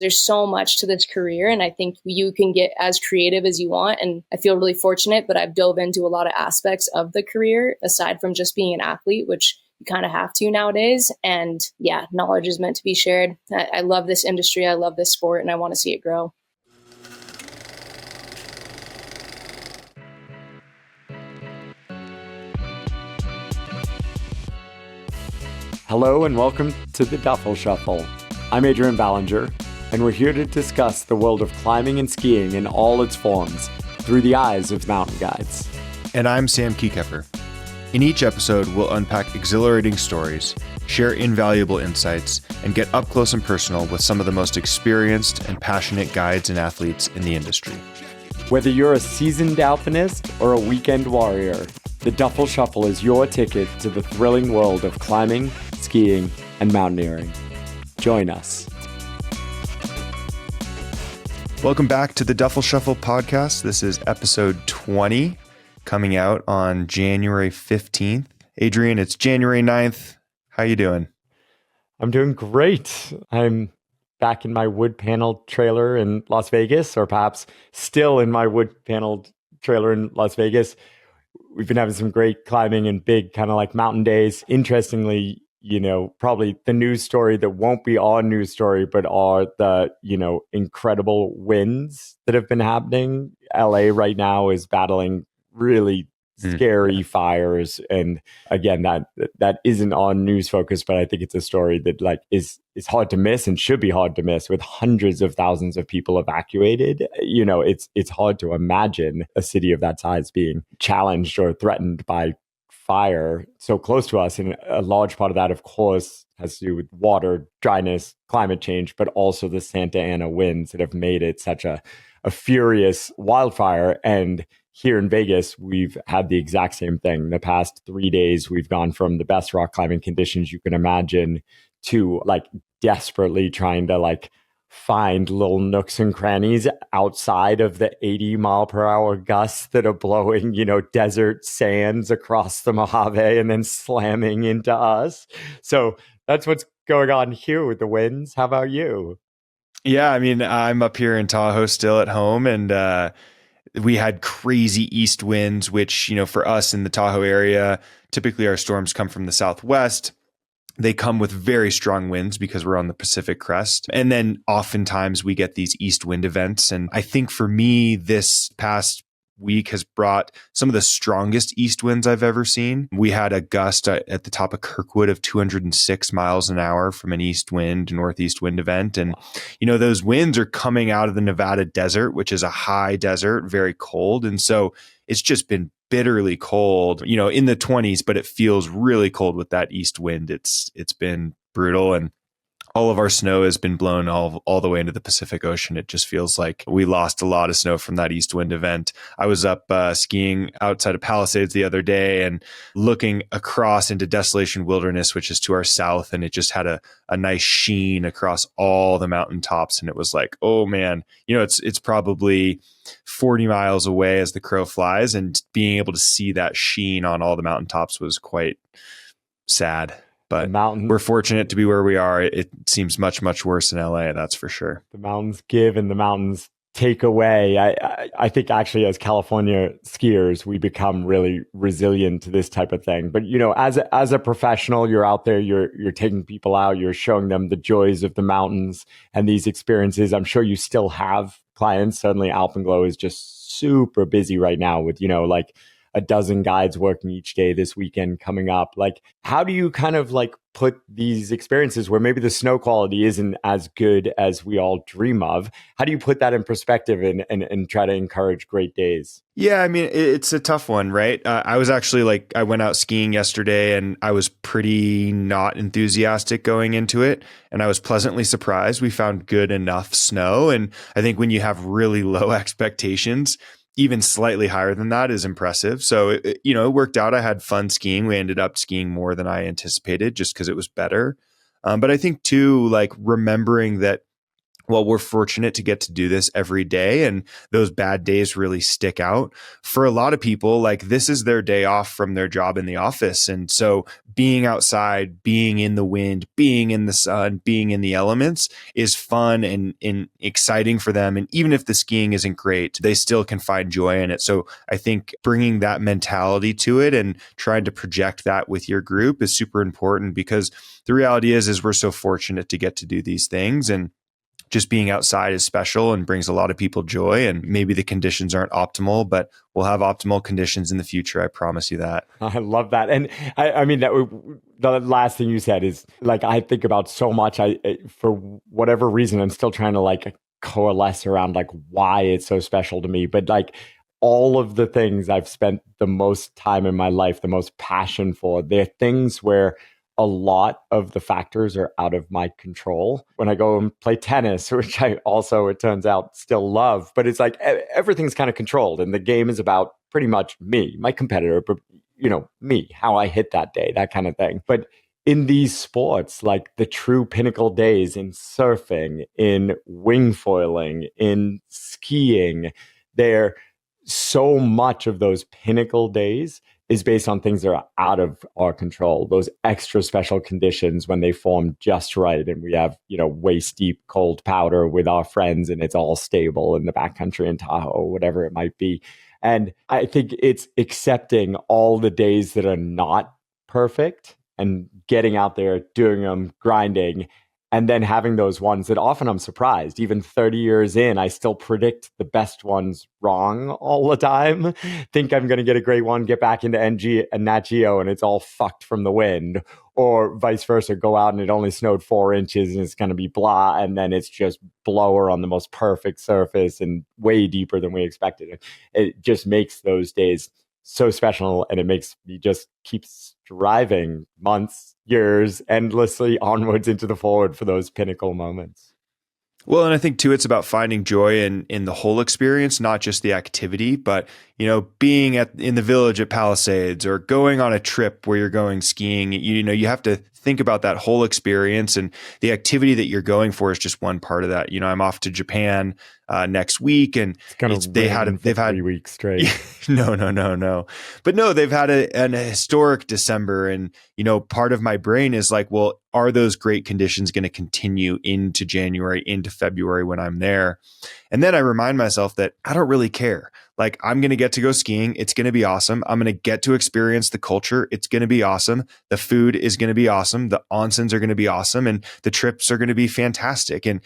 There's so much to this career, and I think you can get as creative as you want. And I feel really fortunate, but I've dove into a lot of aspects of the career aside from just being an athlete, which you kind of have to nowadays. And yeah, knowledge is meant to be shared. I love this industry. I love this sport, and I want to see it grow. Hello and welcome to the Duffel Shuffle. I'm Adrian Ballinger, and we're here to discuss the world of climbing and skiing in all its forms through the eyes of mountain guides. And I'm Sam Kiekefer. In each episode, we'll unpack exhilarating stories, share invaluable insights, and get up close and personal with some of the most experienced and passionate guides and athletes in the industry. Whether you're a seasoned alpinist or a weekend warrior, the Duffel Shuffle is your ticket to the thrilling world of climbing, skiing, and mountaineering. Join us. Welcome back to the Duffel Shuffle podcast. This is episode 20, coming out on January 15th. Adrian, it's January 9th. How you doing? I'm doing great. I'm back in my wood paneled trailer in Las Vegas, or perhaps still in my wood paneled trailer in Las Vegas. We've been having some great climbing and big kind of like mountain days. Interestingly, probably the news story that won't be our news story, but are the, incredible winds that have been happening. LA right now is battling really scary fires. And again, that isn't on news focus, but I think it's a story that is hard to miss and should be hard to miss, with hundreds of thousands of people evacuated. It's hard to imagine a city of that size being challenged or threatened by fire so close to us. And a large part of that, of course, has to do with water, dryness, climate change, but also the Santa Ana winds that have made it such a furious wildfire. And here in Vegas, we've had the exact same thing. The past 3 days, we've gone from the best rock climbing conditions you can imagine to desperately trying to find little nooks and crannies outside of the 80-mile-per-hour gusts that are blowing, desert sands across the Mojave and then slamming into us. So that's what's going on here with the winds. How about you? Yeah, I mean, I'm up here in Tahoe still at home, and we had crazy east winds, which, for us in the Tahoe area, typically our storms come from the southwest. They come with very strong winds because we're on the Pacific crest. And then oftentimes we get these east wind events. And I think for me, this past week has brought some of the strongest east winds I've ever seen. We had a gust at the top of Kirkwood of 206 miles an hour from an east wind, northeast wind event. And, those winds are coming out of the Nevada desert, which is a high desert, very cold. And so it's just been bitterly cold, in the 20s, but it feels really cold with that east wind. It's been brutal. And all of our snow has been blown all the way into the Pacific Ocean. It just feels like we lost a lot of snow from that east wind event. I was up skiing outside of Palisades the other day and looking across into Desolation Wilderness, which is to our south, and it just had a nice sheen across all the mountaintops. And it was like, oh man, it's probably 40 miles away as the crow flies, and being able to see that sheen on all the mountaintops was quite sad. But we're fortunate to be where we are. It seems much, much worse in LA, that's for sure. The mountains give and the mountains take away. I think actually as California skiers, we become really resilient to this type of thing. But, as a professional, you're out there, you're taking people out, you're showing them the joys of the mountains and these experiences. I'm sure you still have clients. Certainly Alpenglow is just super busy right now with, a dozen guides working each day this weekend coming up. How do you kind of put these experiences where maybe the snow quality isn't as good as we all dream of? How do you put that in perspective and try to encourage great days? Yeah, I mean, it's a tough one, right? I was actually I went out skiing yesterday and I was pretty not enthusiastic going into it. And I was pleasantly surprised. We found good enough snow. And I think when you have really low expectations, even slightly higher than that is impressive. So, it worked out. I had fun skiing. We ended up skiing more than I anticipated just because it was better. But I think too, remembering that well, we're fortunate to get to do this every day, and those bad days really stick out. For a lot of people, like, this is their day off from their job in the office. And so being outside, being in the wind, being in the sun, being in the elements is fun and exciting for them. And even if the skiing isn't great, they still can find joy in it. So I think bringing that mentality to it and trying to project that with your group is super important, because the reality is we're so fortunate to get to do these things, and just being outside is special and brings a lot of people joy. And maybe the conditions aren't optimal, but we'll have optimal conditions in the future. I promise you that. I love that. And I mean, the last thing you said is, like, I think about so much. For whatever reason, I'm still trying to like coalesce around like why it's so special to me. But like all of the things I've spent the most time in my life, the most passion for, they're things where a lot of the factors are out of my control. When I go and play tennis, which I also, it turns out, still love, but it's like everything's kind of controlled, and the game is about pretty much me, my competitor, but me, how I hit that day, that kind of thing. But in these sports, like the true pinnacle days in surfing, in wing foiling, in skiing, they're so much of those pinnacle days is based on things that are out of our control. Those extra special conditions when they form just right, and we have, waist deep cold powder with our friends, and it's all stable in the backcountry in Tahoe, whatever it might be. And I think it's accepting all the days that are not perfect and getting out there, doing them, grinding, and then having those ones that often I'm surprised, even 30 years in, I still predict the best ones wrong all the time. Think I'm going to get a great one, get back into NG and Nat Geo, and it's all fucked from the wind. Or vice versa, go out and it only snowed 4 inches and it's going to be blah. And then it's just blower on the most perfect surface and way deeper than we expected. It just makes those days so special, and it makes me just keep striving months, years, endlessly onwards into the forward for those pinnacle moments. Well, and I think too, it's about finding joy in the whole experience, not just the activity, but being in the village at Palisades, or going on a trip where you're going skiing. You have to think about that whole experience, and the activity that you're going for is just one part of that. I'm off to Japan next week, and they've had 3 weeks straight. No. But no, they've had an historic December, and part of my brain is like, well, are those great conditions going to continue into January, into February when I'm there? And then I remind myself that I don't really care. Like, I'm going to get to go skiing. It's going to be awesome. I'm going to get to experience the culture. It's going to be awesome. The food is going to be awesome. The onsens are going to be awesome. And the trips are going to be fantastic. And,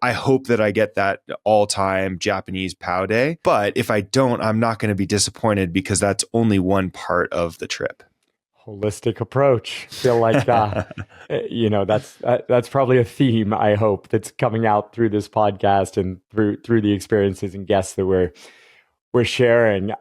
I hope that I get that all-time Japanese POW day. But if I don't, I'm not going to be disappointed, because that's only one part of the trip. Holistic approach. Feel like that's probably a theme, I hope, that's coming out through this podcast and through the experiences and guests that we're sharing.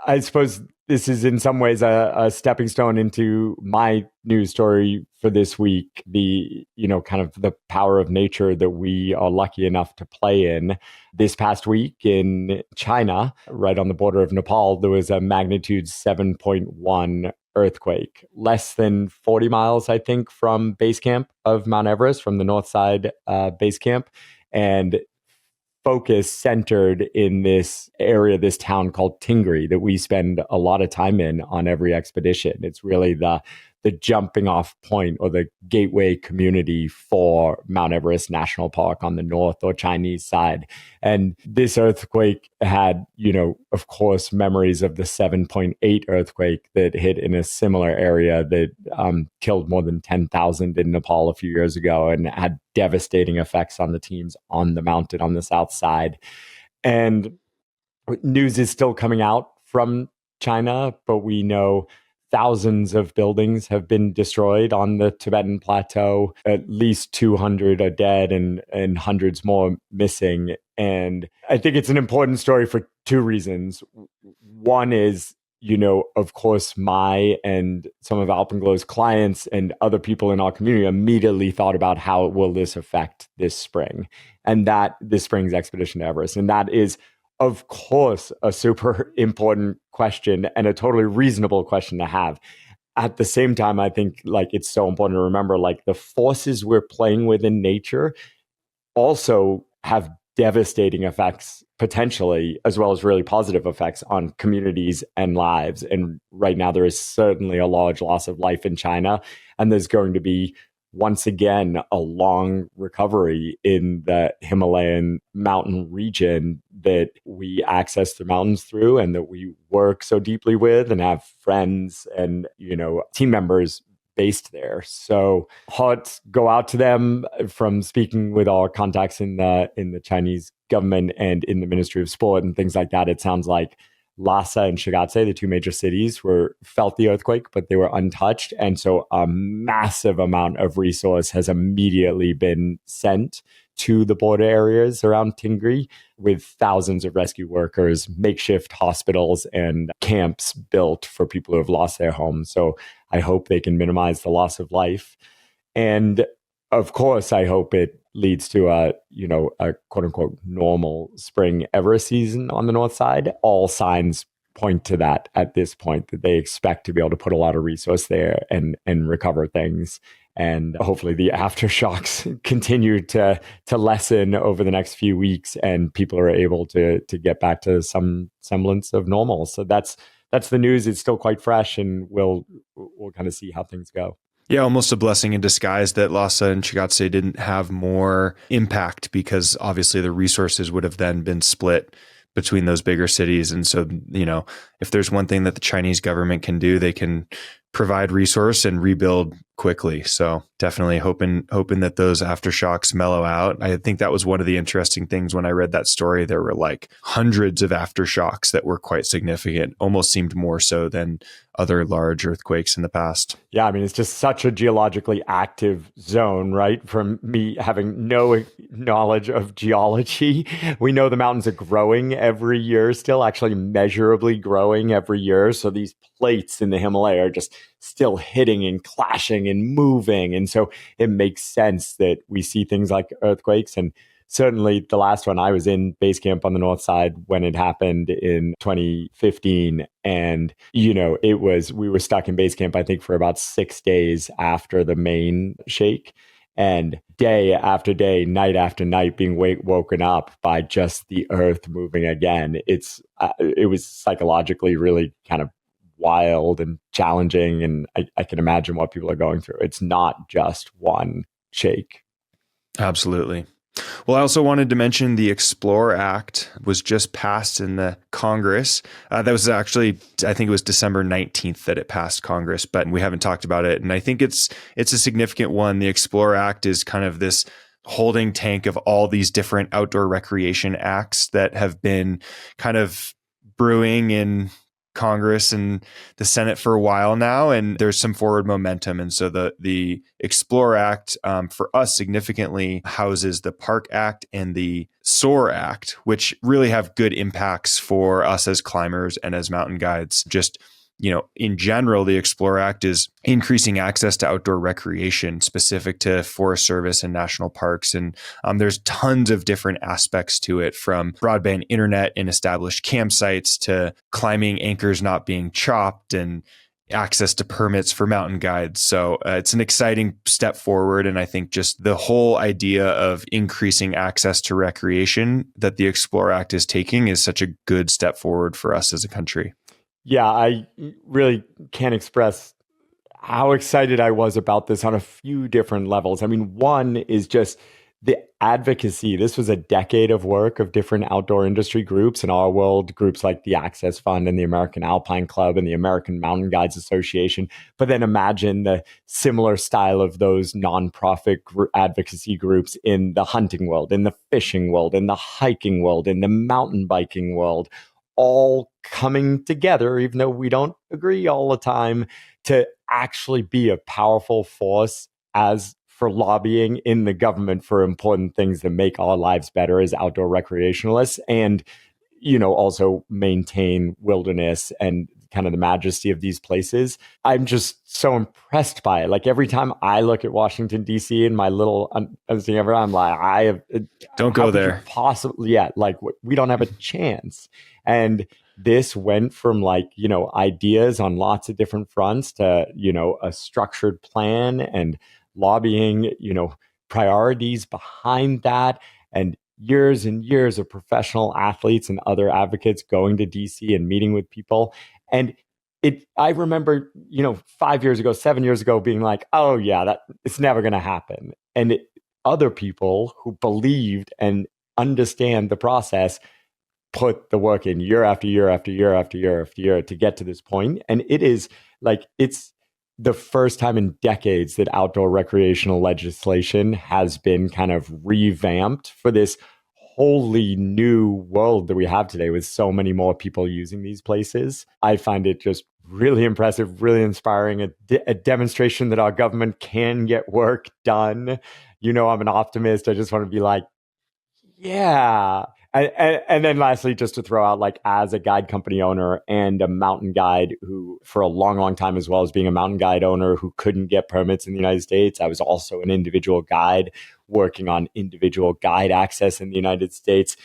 I suppose this is in some ways a stepping stone into my news story for this week. The kind of the power of nature that we are lucky enough to play in. This past week in China, right on the border of Nepal, there was a magnitude 7.1 earthquake, less than 40 miles, I think, from base camp of Mount Everest, from the north side base camp, and focus centered in this area, this town called Tingri, that we spend a lot of time in on every expedition. It's really the jumping off point, or the gateway community for Mount Everest National Park on the north or Chinese side. And this earthquake had, of course, memories of the 7.8 earthquake that hit in a similar area that killed more than 10,000 in Nepal a few years ago, and had devastating effects on the teams on the mountain on the south side. And news is still coming out from China, but we know thousands of buildings have been destroyed on the Tibetan plateau. At least 200 are dead, and hundreds more missing. And I think it's an important story for 2 reasons. One is, of course, my and some of Alpenglow's clients and other people in our community immediately thought about how will this affect this spring, and that this spring's expedition to Everest. And that is, of course, a super important question, and a totally reasonable question to have. At the same time, I think it's so important to remember, the forces we're playing with in nature also have devastating effects potentially, as well as really positive effects on communities and lives. And right now, there is certainly a large loss of life in China. And there's going to be, once again, a long recovery in the Himalayan mountain region that we access the mountains through and that we work so deeply with and have friends and, team members based there. So hearts go out to them. From speaking with our contacts in the Chinese government and in the Ministry of Sport and things like that. It sounds like Lhasa and Shigatse, the two major cities, felt the earthquake, but they were untouched. And so a massive amount of resource has immediately been sent to the border areas around Tingri, with thousands of rescue workers, makeshift hospitals, and camps built for people who have lost their homes. So I hope they can minimize the loss of life. And of course, I hope it leads to a quote unquote normal spring Everest season on the north side. All signs point to that at this point, that they expect to be able to put a lot of resource there and recover things. And hopefully the aftershocks continue to lessen over the next few weeks, and people are able to get back to some semblance of normal. So that's the news. It's still quite fresh, and we'll kind of see how things go. Yeah, almost a blessing in disguise that Lhasa and Shigatse didn't have more impact, because obviously the resources would have then been split between those bigger cities. And so, if there's one thing that the Chinese government can do, they can provide resource and rebuild quickly. So definitely hoping that those aftershocks mellow out. I think that was one of the interesting things when I read that story. There were like hundreds of aftershocks that were quite significant, almost seemed more so than other large earthquakes in the past. Yeah, I mean, it's just such a geologically active zone, right? From me having no knowledge of geology, we know the mountains are growing every year, still actually measurably growing every year. So these plates in the Himalaya are just still hitting and clashing and moving. And so it makes sense that we see things like earthquakes. And certainly the last one, I was in base camp on the north side when it happened in 2015. And, we were stuck in base camp, I think, for about 6 days after the main shake. And day after day, night after night, being woken up by just the earth moving again. It was psychologically really kind of wild and challenging. And I can imagine what people are going through. It's not just one shake. Absolutely. Well, I also wanted to mention the Explore Act was just passed in the Congress. That was actually, I think it was December 19th that it passed Congress, but we haven't talked about it. And I think it's a significant one. The Explore Act is kind of this holding tank of all these different outdoor recreation acts that have been kind of brewing in Congress and the Senate for a while now, and there's some forward momentum. And so the Explore Act for us significantly houses the Park Act and the SOAR Act, which really have good impacts for us as climbers and as mountain guides. Just in general, the Explore Act is increasing access to outdoor recreation specific to Forest Service and national parks. And there's tons of different aspects to it, from broadband internet in established campsites to climbing anchors not being chopped and access to permits for mountain guides. So it's an exciting step forward. And I think just the whole idea of increasing access to recreation that the Explore Act is taking is such a good step forward for us as a country. Yeah, I really can't express how excited I was about this on a few different levels. I mean, one is just the advocacy. This was a decade of work of different outdoor industry groups in our world, groups like the Access Fund and the American Alpine Club and the American Mountain Guides Association. But then imagine the similar style of those nonprofit advocacy groups in the hunting world, in the fishing world, in the hiking world, in the mountain biking world, all coming together, even though we don't agree all the time, to actually be a powerful force as for lobbying in the government for important things that make our lives better as outdoor recreationalists, and also maintain wilderness and kind of the majesty of these places. I'm just so impressed by it. Like every time I look at Washington, D.C. and my little understanding of it, I'm like, don't go there. Possibly, yeah. Like we don't have a chance. And this went from ideas on lots of different fronts to, a structured plan and lobbying, priorities behind that, and years of professional athletes and other advocates going to DC and meeting with people. And I remember, 5 years ago, 7 years ago, being like, oh yeah, that it's never going to happen. And other people who believed and understand the process put the work in year after year after year after year after year to get to this point. And it's the first time in decades that outdoor recreational legislation has been kind of revamped for this wholly new world that we have today, with so many more people using these places. I find it just really impressive, really inspiring, a demonstration that our government can get work done. I'm an optimist. I just want to be like, yeah. And then lastly, just to throw out, like, as a guide company owner and a mountain guide who, for a long, long time, as well as being a mountain guide owner who couldn't get permits in the United States, I was also an individual guide working on individual guide access in the United States.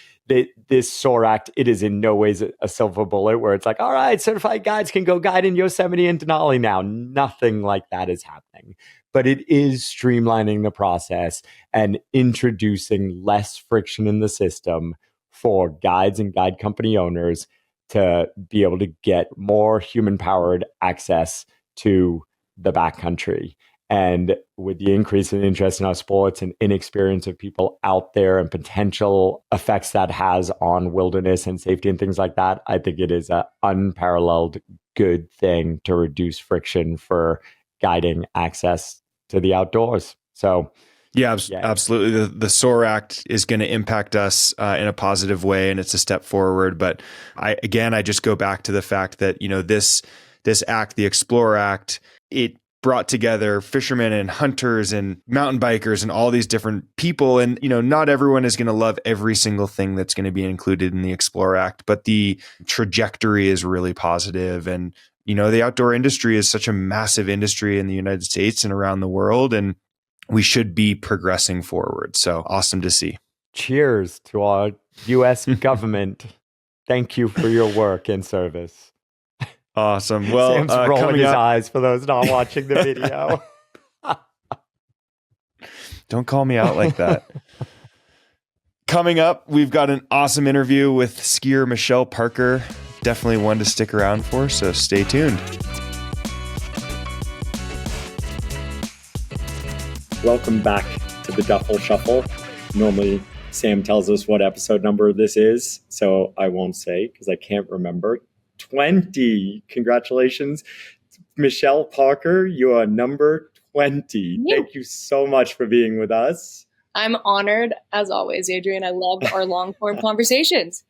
This SOAR Act, it is in no ways a silver bullet where it's like, all right, certified guides can go guide in Yosemite and Denali now. Nothing like that is happening. But it is streamlining the process and introducing less friction in the system for guides and guide company owners to be able to get more human-powered access to the backcountry. And with the increase in interest in our sports and inexperience of people out there and potential effects that has on wilderness and safety and things like that, I think it is an unparalleled good thing to reduce friction for guiding access to the outdoors. So yeah, absolutely. The SOAR Act is going to impact us in a positive way, and it's a step forward. But I just go back to the fact that, this act, the Explore Act, it brought together fishermen and hunters and mountain bikers and all these different people. And, not everyone is going to love every single thing that's going to be included in the Explore Act, but the trajectory is really positive. And, the outdoor industry is such a massive industry in the United States and around the world, and we should be progressing forward. So awesome to see. Cheers to our U.S. government. Thank you for your work and service. Awesome. Well, Sam's rolling his eyes for those not watching the video. Don't call me out like that. Coming up, we've got an awesome interview with skier Michelle Parker. Definitely one to stick around for, so stay tuned. Welcome back to the Duffel Shuffle. Normally, Sam tells us what episode number this is, so I won't say because I can't remember. 20. Congratulations, Michelle Parker. You are number 20. Yeah. Thank you so much for being with us. I'm honored, as always, Adrian. I love our long-form conversations.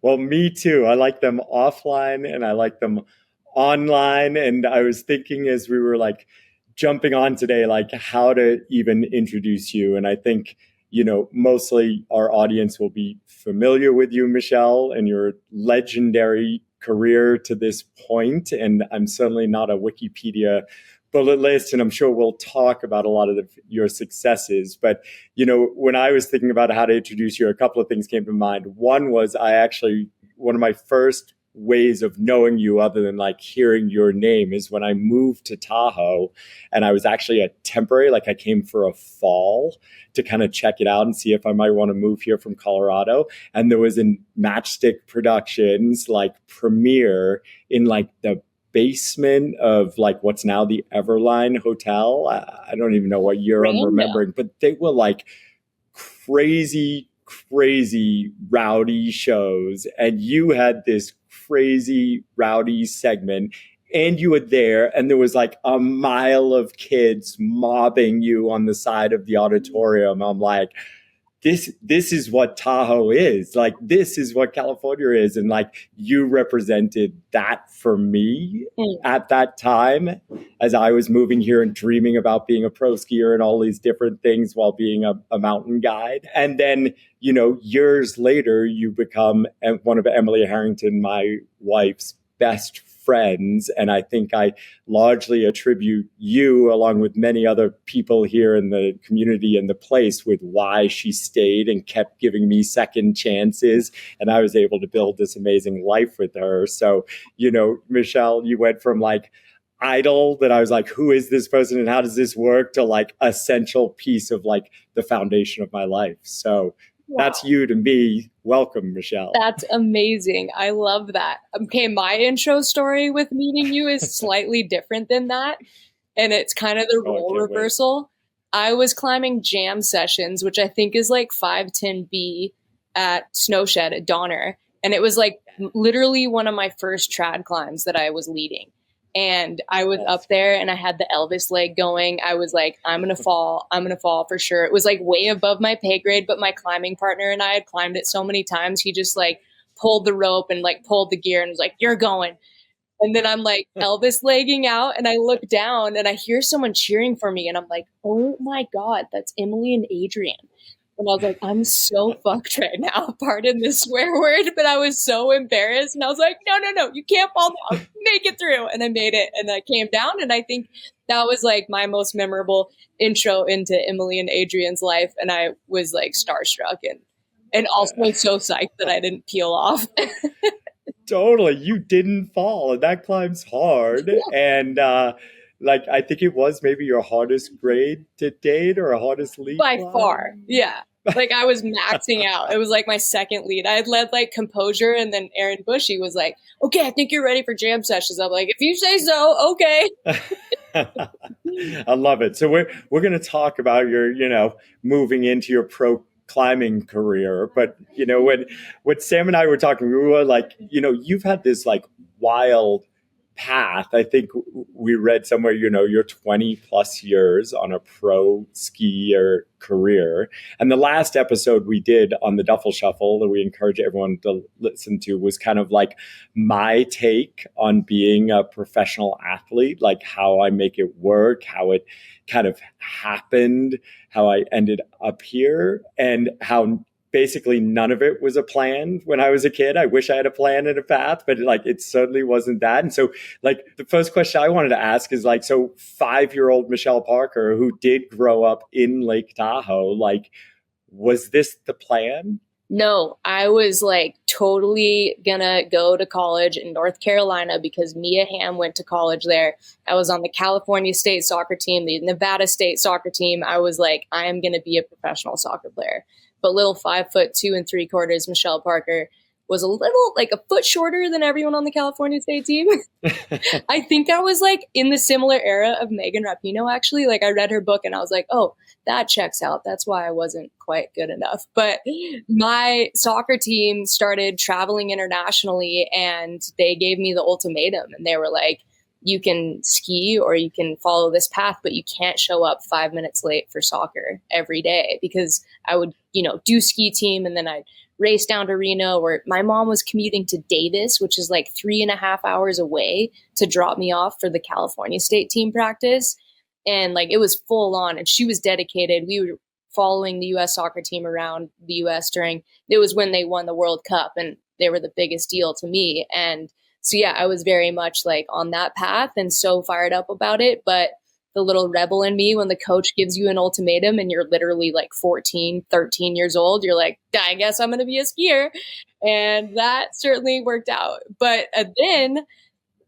Well, me too. I like them offline and I like them online. And I was thinking as we were jumping on today, how to even introduce you. And I think, mostly our audience will be familiar with you, Michelle, and your legendary career to this point. And I'm certainly not a Wikipedia bullet list, and I'm sure we'll talk about a lot of your successes. But, when I was thinking about how to introduce you, a couple of things came to mind. One was one of my first ways of knowing you, other than hearing your name, is when I moved to Tahoe, and I was actually a temporary, I came for a fall to kind of check it out and see if I might want to move here from Colorado. And there was a Matchstick Productions premiere in the basement of what's now the Everline Hotel. I don't even know what year I'm remembering, but they were crazy rowdy shows, and you had this crazy rowdy segment, and you were there, and there was a mile of kids mobbing you on the side of the auditorium. I'm like, this is what Tahoe is. This is what California is. And you represented that for me at that time, as I was moving here and dreaming about being a pro skier and all these different things while being a mountain guide. And then, years later, you become one of Emily Harrington, my wife's best friends. And I think I largely attribute you, along with many other people here in the community and the place, with why she stayed and kept giving me second chances. And I was able to build this amazing life with her. So, Michelle, you went from idol that I was like, who is this person and how does this work, to like essential piece of like the foundation of my life. So that's you to me. Welcome, Michelle. That's amazing. I love that. Okay, my intro story with meeting you is slightly different than that. And it's kind of the role reversal. I was climbing jam sessions, which I think is like 510B at Snowshed at Donner. And it was like literally one of my first trad climbs that I was leading. And I was up there and I had the Elvis leg going. I was like, I'm going to fall. I'm going to fall for sure. It was like way above my pay grade, but my climbing partner and I had climbed it so many times. He just like pulled the rope and like pulled the gear and was like, you're going. And then I'm like Elvis legging out and I look down and I hear someone cheering for me. And I'm like, oh my God, that's Emily and Adrian. And I was like, I'm so fucked right now. Pardon the swear word, but I was so embarrassed. And I was like, no, you can't fall down. Make it through. And I made it. And I came down. And I think that was like my most memorable intro into Emily and Adrian's life. And I was like starstruck and also so psyched that I didn't peel off. Totally. You didn't fall. And that climb's hard. And like, I think it was maybe your hardest grade to date or a hardest lead by climb. far. Yeah. Like I was maxing out. It was like my second lead. I had led like Composure, and then Aaron Bushy was like, okay, I think you're ready for jam sessions. I'm like, if you say so, okay. I love it. So we're going to talk about your, moving into your pro climbing career. But, when Sam and I were talking, we were like, you've had this like wild path. I think we read somewhere, you're 20 plus years on a pro skier career. And the last episode we did on the Duffel Shuffle that we encourage everyone to listen to was kind of like my take on being a professional athlete, like how I make it work, how it kind of happened, how I ended up here, and how basically none of it was a plan when I was a kid. I wish I had a plan and a path, but like it certainly wasn't that. And so like the first question I wanted to ask is like, so 5-year-old Michelle Parker, who did grow up in Lake Tahoe, like, was this the plan? No, I was like totally gonna go to college in North Carolina because Mia Hamm went to college there. I was on the California State soccer team, the Nevada State soccer team. I was like, I am gonna be a professional soccer player. But little 5'2 3/4 Michelle Parker was a little like a foot shorter than everyone on the California State team. I think I was like in the similar era of Megan Rapinoe, actually. Like I read her book and I was like, oh, that checks out. That's why I wasn't quite good enough. But my soccer team started traveling internationally and they gave me the ultimatum. And they were like, you can ski or you can follow this path, but you can't show up 5 minutes late for soccer every day, because I would, do ski team and then I'd race down to Reno, where my mom was commuting to Davis, which is like 3.5 hours away, to drop me off for the California State team practice. And like, it was full on and she was dedicated. We were following the US soccer team around the US it was when they won the World Cup and they were the biggest deal to me. And so, yeah, I was very much like on that path and so fired up about it. But the little rebel in me, when the coach gives you an ultimatum and you're literally like 14, 13 years old, you're like, I guess I'm going to be a skier. And that certainly worked out. But then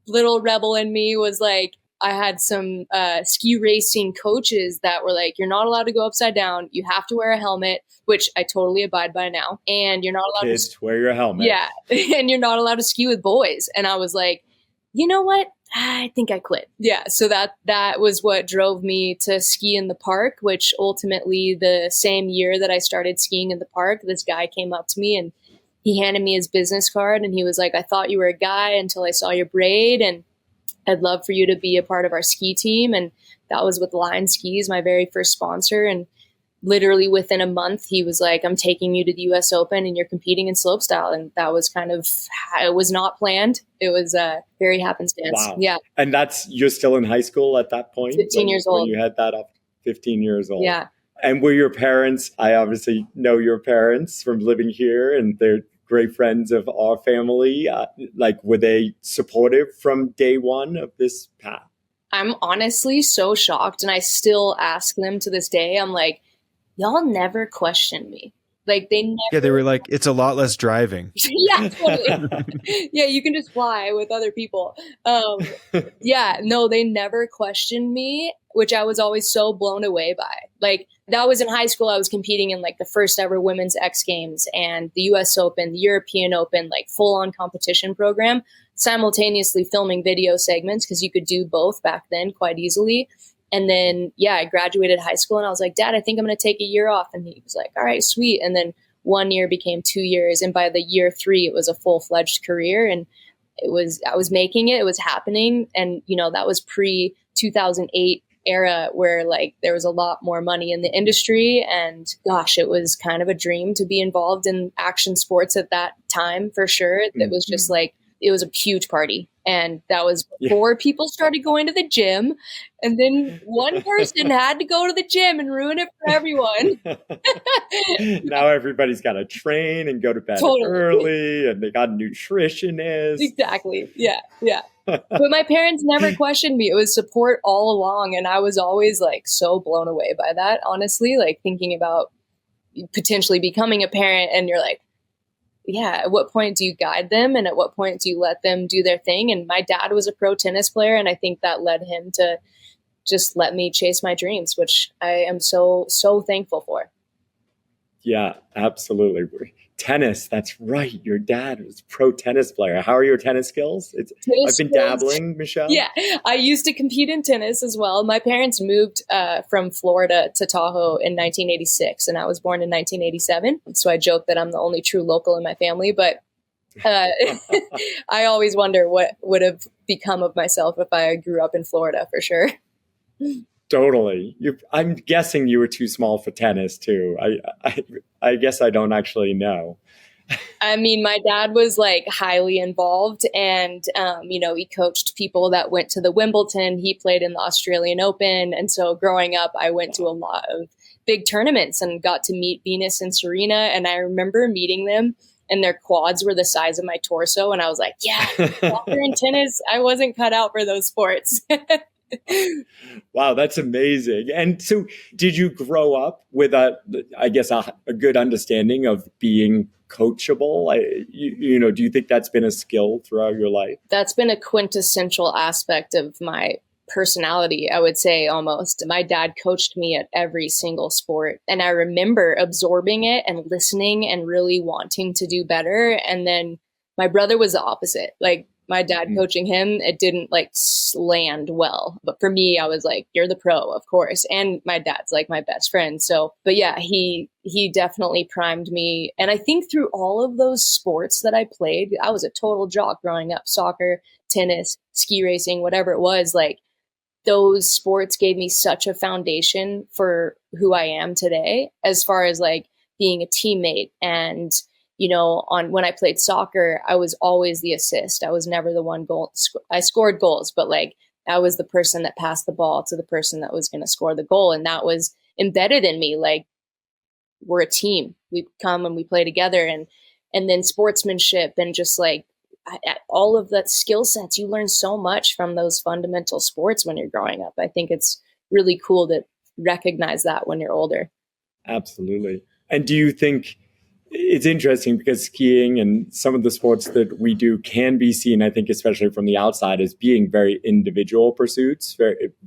little rebel in me was like, I had some ski racing coaches that were like, you're not allowed to go upside down. You have to wear a helmet, which I totally abide by now. And you're not allowed to wear your helmet. Yeah. And you're not allowed to ski with boys. And I was like, you know what? I think I quit. Yeah. So that was what drove me to ski in the park, which ultimately the same year that I started skiing in the park, this guy came up to me and he handed me his business card and he was like, I thought you were a guy until I saw your braid and I'd love for you to be a part of our ski team. And that was with Line Skis, my very first sponsor. And literally within a month, he was like, I'm taking you to the US Open and you're competing in slopestyle. And that was kind of, it was not planned. It was very happenstance. Wow. Yeah. And you're still in high school at that point? 15 years old. When you had that up, 15 years old. Yeah. And were your parents, I obviously know your parents from living here and they're great friends of our family. Like, were they supportive from day one of this path? I'm honestly so shocked. And I still ask them to this day. I'm like, y'all never questioned me. Like they never. Yeah, they were like, it's a lot less driving. Yeah, totally. Yeah, you can just fly with other people. Yeah, no, they never questioned me, which I was always so blown away by. Like that was in high school. I was competing in like the first ever women's X Games and the US Open, the European Open, like full on competition program, simultaneously filming video segments because you could do both back then quite easily. And then, yeah, I graduated high school and I was like, Dad, I think I'm going to take a year off. And he was like, all right, sweet. And then 1 year became 2 years. And by the year 3, it was a full-fledged career. And I was making it, it was happening. And, that was pre 2008 era where like there was a lot more money in the industry. And gosh, it was kind of a dream to be involved in action sports at that time for sure. It was just like, it was a huge party. And that was before people started going to the gym. And then one person had to go to the gym and ruin it for everyone. Now everybody's got to train and go to bed early, and they got a nutritionist. Exactly. Yeah. Yeah. But my parents never questioned me. It was support all along. And I was always like so blown away by that, honestly, like thinking about potentially becoming a parent and you're like, yeah, at what point do you guide them and at what point do you let them do their thing? And my dad was a pro tennis player, and I think that led him to just let me chase my dreams, which I am so, so thankful for. Yeah, absolutely. Tennis, that's right. Your dad was a pro tennis player. How are your tennis skills? I've been dabbling, Michelle. Yeah, I used to compete in tennis as well. My parents moved from Florida to Tahoe in 1986, and I was born in 1987. So I joke that I'm the only true local in my family, but I always wonder what would have become of myself if I grew up in Florida, for sure. Totally. I'm guessing you were too small for tennis too. I guess I don't actually know. I mean, my dad was like highly involved, and he coached people that went to the Wimbledon. He played in the Australian Open, and so growing up, I went to a lot of big tournaments and got to meet Venus and Serena. And I remember meeting them, and their quads were the size of my torso, and I was like, "Yeah, soccer and tennis. I wasn't cut out for those sports." Wow, that's amazing. And so did you grow up with a good understanding of being coachable? Do you think that's been a skill throughout your life? That's been a quintessential aspect of my personality, I would say, almost. My dad coached me at every single sport, and I remember absorbing it and listening and really wanting to do better. And then my brother was the opposite. Like, my dad coaching him, it didn't like land well. But for me, I was like, you're the pro, of course. And my dad's like my best friend. So, but yeah, he definitely primed me. And I think through all of those sports that I played, I was a total jock growing up: soccer, tennis, ski racing, whatever it was. Like, those sports gave me such a foundation for who I am today, as far as like being a teammate. And when I played soccer, I was always the assist. I was never the one goal. I scored goals, but like I was the person that passed the ball to the person that was going to score the goal. And that was embedded in me. Like, we're a team. We come and we play together. And then sportsmanship and just like all of that skill sets, you learn so much from those fundamental sports when you're growing up. I think it's really cool to recognize that when you're older. Absolutely. And do you think it's interesting because skiing and some of the sports that we do can be seen, I think, especially from the outside, as being very individual pursuits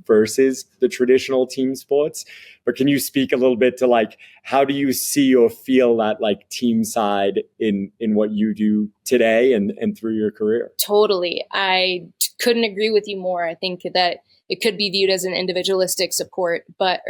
versus the traditional team sports. But can you speak a little bit to like, how do you see or feel that like team side in what you do today and through your career? Totally. I couldn't agree with you more. I think that it could be viewed as an individualistic sport, but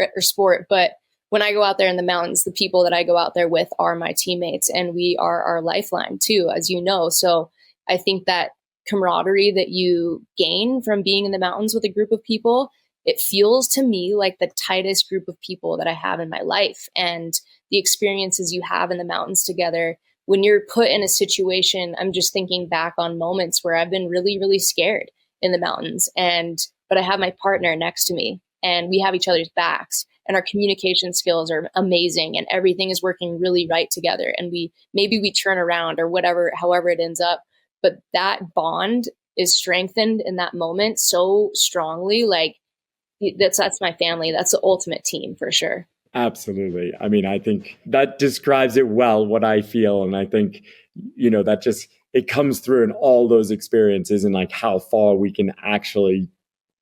when I go out there in the mountains, the people that I go out there with are my teammates, and we are our lifeline too, as you know. So I think that camaraderie that you gain from being in the mountains with a group of people, it feels to me like the tightest group of people that I have in my life. And the experiences you have in the mountains together, when you're put in a situation, I'm just thinking back on moments where I've been really, really scared in the mountains, but I have my partner next to me and we have each other's backs. And our communication skills are amazing and everything is working really right together. And maybe we turn around or whatever, however it ends up, but that bond is strengthened in that moment so strongly. Like that's my family. That's the ultimate team for sure. Absolutely. I mean, I think that describes it well, what I feel. And I think, that just, it comes through in all those experiences and like how far we can actually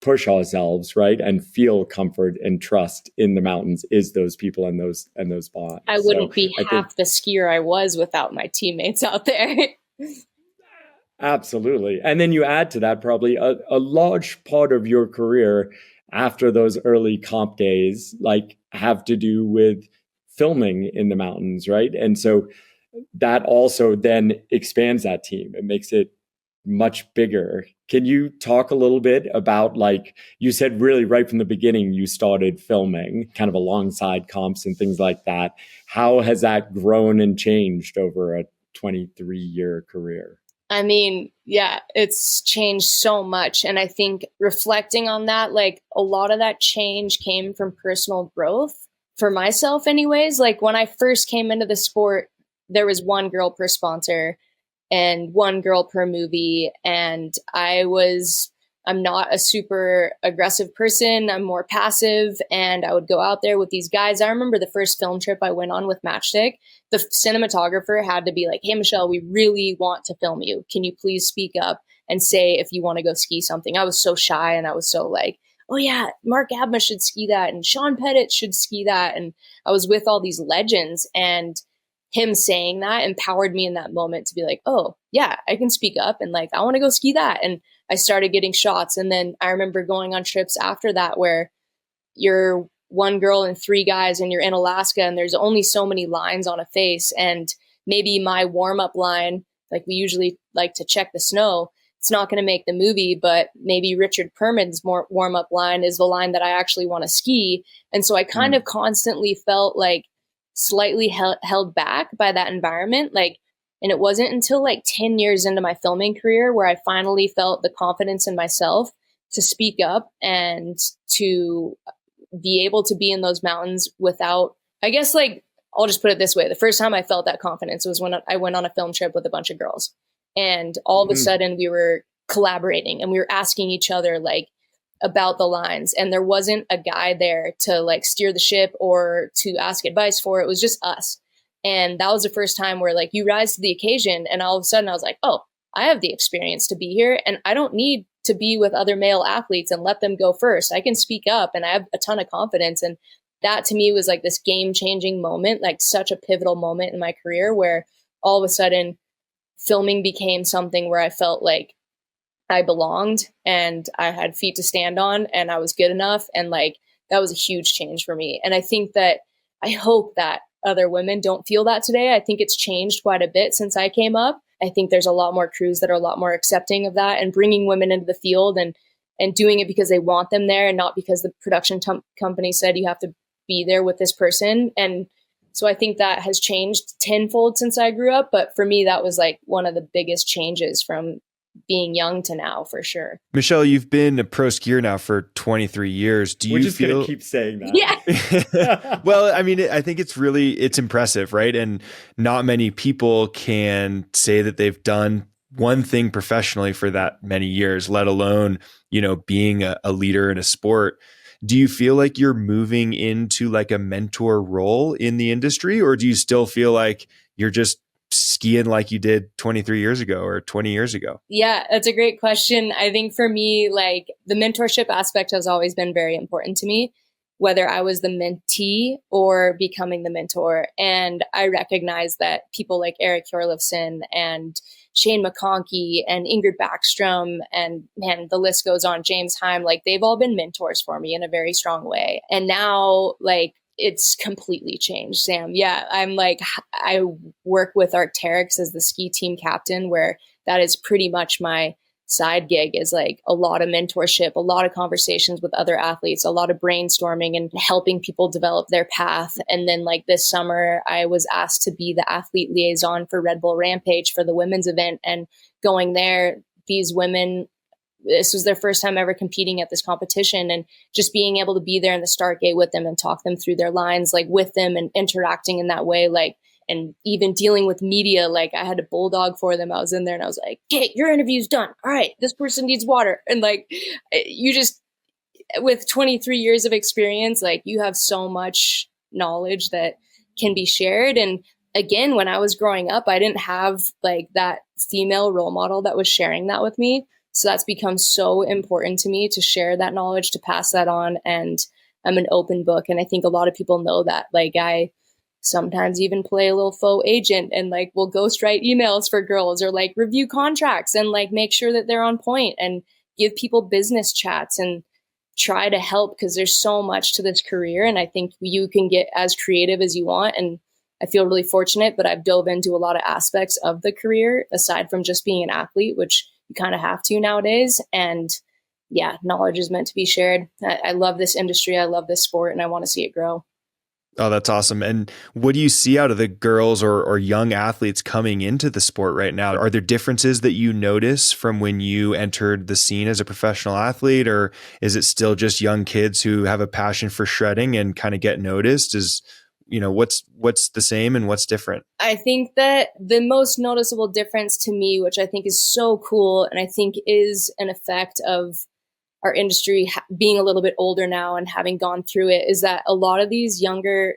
push ourselves, right? And feel comfort and trust in the mountains is those people and those bonds. I wouldn't be I think half the skier I was without my teammates out there. absolutely. And then you add to that probably a large part of your career after those early comp days, like have to do with filming in the mountains, right? And so that also then expands that team. It makes it much bigger. Can you talk a little bit about, like you said, really right from the beginning, you started filming kind of alongside comps and things like that. How has that grown and changed over a 23-year career? I mean, yeah, it's changed so much. And I think reflecting on that, like a lot of that change came from personal growth for myself, anyways. Like when I first came into the sport, there was one girl per sponsor and one girl per movie. And I'm not a super aggressive person. I'm more passive. And I would go out there with these guys. I remember the first film trip I went on with Matchstick, the cinematographer had to be like, "Hey, Michelle, we really want to film you. Can you please speak up and say if you want to go ski something?" I was so shy and I was so like, "Oh yeah, Mark Abma should ski that and Sean Pettit should ski that." And I was with all these legends, and him saying that empowered me in that moment to be like, "Oh yeah, I can speak up and like, I want to go ski that." And I started getting shots. And then I remember going on trips after that where you're one girl and three guys and you're in Alaska and there's only so many lines on a face. And maybe my warm-up line, like we usually like to check the snow, it's not going to make the movie, but maybe Richard Perman's more warm-up line is the line that I actually want to ski. And so I kind of constantly felt like slightly held back by that environment. Like, and it wasn't until like 10 years into my filming career where I finally felt the confidence in myself to speak up and to be able to be in those mountains without, I guess, like, I'll just put it this way. The first time I felt that confidence was when I went on a film trip with a bunch of girls. And all of a sudden we were collaborating and we were asking each other like about the lines. And there wasn't a guy there to like steer the ship or to ask advice for. It was just us. And that was the first time where like you rise to the occasion. And all of a sudden I was like, oh, I have the experience to be here and I don't need to be with other male athletes and let them go first. I can speak up and I have a ton of confidence. And that to me was like this game-changing moment, like such a pivotal moment in my career where all of a sudden filming became something where I felt like I belonged and I had feet to stand on and I was good enough. And like, that was a huge change for me. And I think that I hope that other women don't feel that today. I think it's changed quite a bit since I came up. I think there's a lot more crews that are a lot more accepting of that and bringing women into the field and doing it because they want them there and not because the production company said you have to be there with this person. And so I think that has changed tenfold since I grew up. But for me, that was like one of the biggest changes from being young to now, for sure. Michelle, you've been a pro skier now for 23 years. We're just going to keep saying that. Yeah. Well, I mean, I think it's impressive, right? And not many people can say that they've done one thing professionally for that many years, let alone, being a leader in a sport. Do you feel like you're moving into like a mentor role in the industry, or do you still feel like you're just skiing like you did 23 years ago or 20 years ago? Yeah, that's a great question. I think for me, like the mentorship aspect has always been very important to me, whether I was the mentee or becoming the mentor. And I recognize that people like Eric Hjorlifson and Shane McConkey and Ingrid Backstrom and man, the list goes on, James Heim, like they've all been mentors for me in a very strong way. And now like it's completely changed, Sam. Yeah, I work with Arc'teryx as the ski team captain, where that is pretty much my side gig, is like a lot of mentorship, a lot of conversations with other athletes, a lot of brainstorming and helping people develop their path. And then like this summer, I was asked to be the athlete liaison for Red Bull Rampage for the women's event. And going there, these women, this was their first time ever competing at this competition, and just being able to be there in the start gate with them and talk them through their lines, like with them and interacting in that way, like, and even dealing with media. Like I had a bulldog for them. I was in there and I was like, "Okay, your interview's done. All right, this person needs water." And like, you just, with 23 years of experience, like you have so much knowledge that can be shared. And again, when I was growing up, I didn't have like that female role model that was sharing that with me. So that's become so important to me to share that knowledge, to pass that on. And I'm an open book. And I think a lot of people know that. Like, I sometimes even play a little faux agent and like will ghostwrite emails for girls, or like review contracts and like make sure that they're on point and give people business chats and try to help, because there's so much to this career. And I think you can get as creative as you want. And I feel really fortunate, but I've dove into a lot of aspects of the career aside from just being an athlete, which you kind of have to nowadays. And yeah, knowledge is meant to be shared. I love this industry. I love this sport, and I want to see it grow. Oh, that's awesome. And what do you see out of the girls or young athletes coming into the sport right now? Are there differences that you notice from when you entered the scene as a professional athlete, or is it still just young kids who have a passion for shredding and kind of get noticed? What's the same and what's different? I think that the most noticeable difference to me, which I think is so cool, and I think is an effect of our industry being a little bit older now and having gone through it, is that a lot of these younger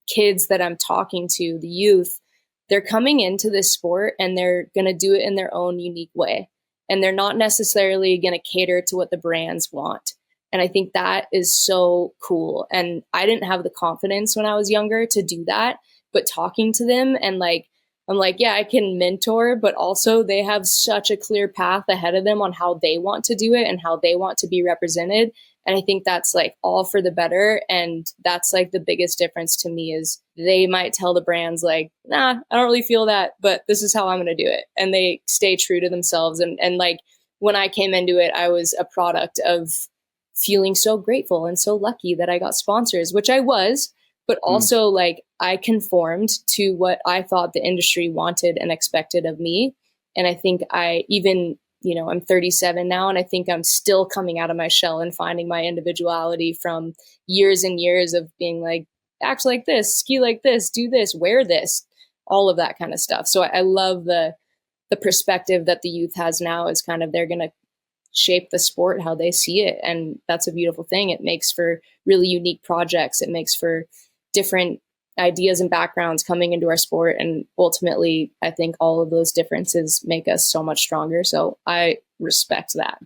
kids that I'm talking to, the youth, they're coming into this sport and they're going to do it in their own unique way. And they're not necessarily going to cater to what the brands want. And I think that is so cool. And I didn't have the confidence when I was younger to do that, but talking to them and like, I'm like, yeah, I can mentor, but also they have such a clear path ahead of them on how they want to do it and how they want to be represented. And I think that's like all for the better. And that's like the biggest difference to me, is they might tell the brands like, nah, I don't really feel that, but this is how I'm going to do it. And they stay true to themselves. And like when I came into it, I was a product of feeling so grateful and so lucky that I got sponsors, which I was. But also like I conformed to what I thought the industry wanted and expected of me. And I think I even, I'm 37 now, and I think I'm still coming out of my shell and finding my individuality from years and years of being like, act like this, ski like this, do this, wear this, all of that kind of stuff. So I love the perspective that the youth has now, is kind of, they're going to shape the sport how they see it. And that's a beautiful thing. It makes for really unique projects. It makes for different ideas and backgrounds coming into our sport. And ultimately, I think all of those differences make us so much stronger. So I respect that.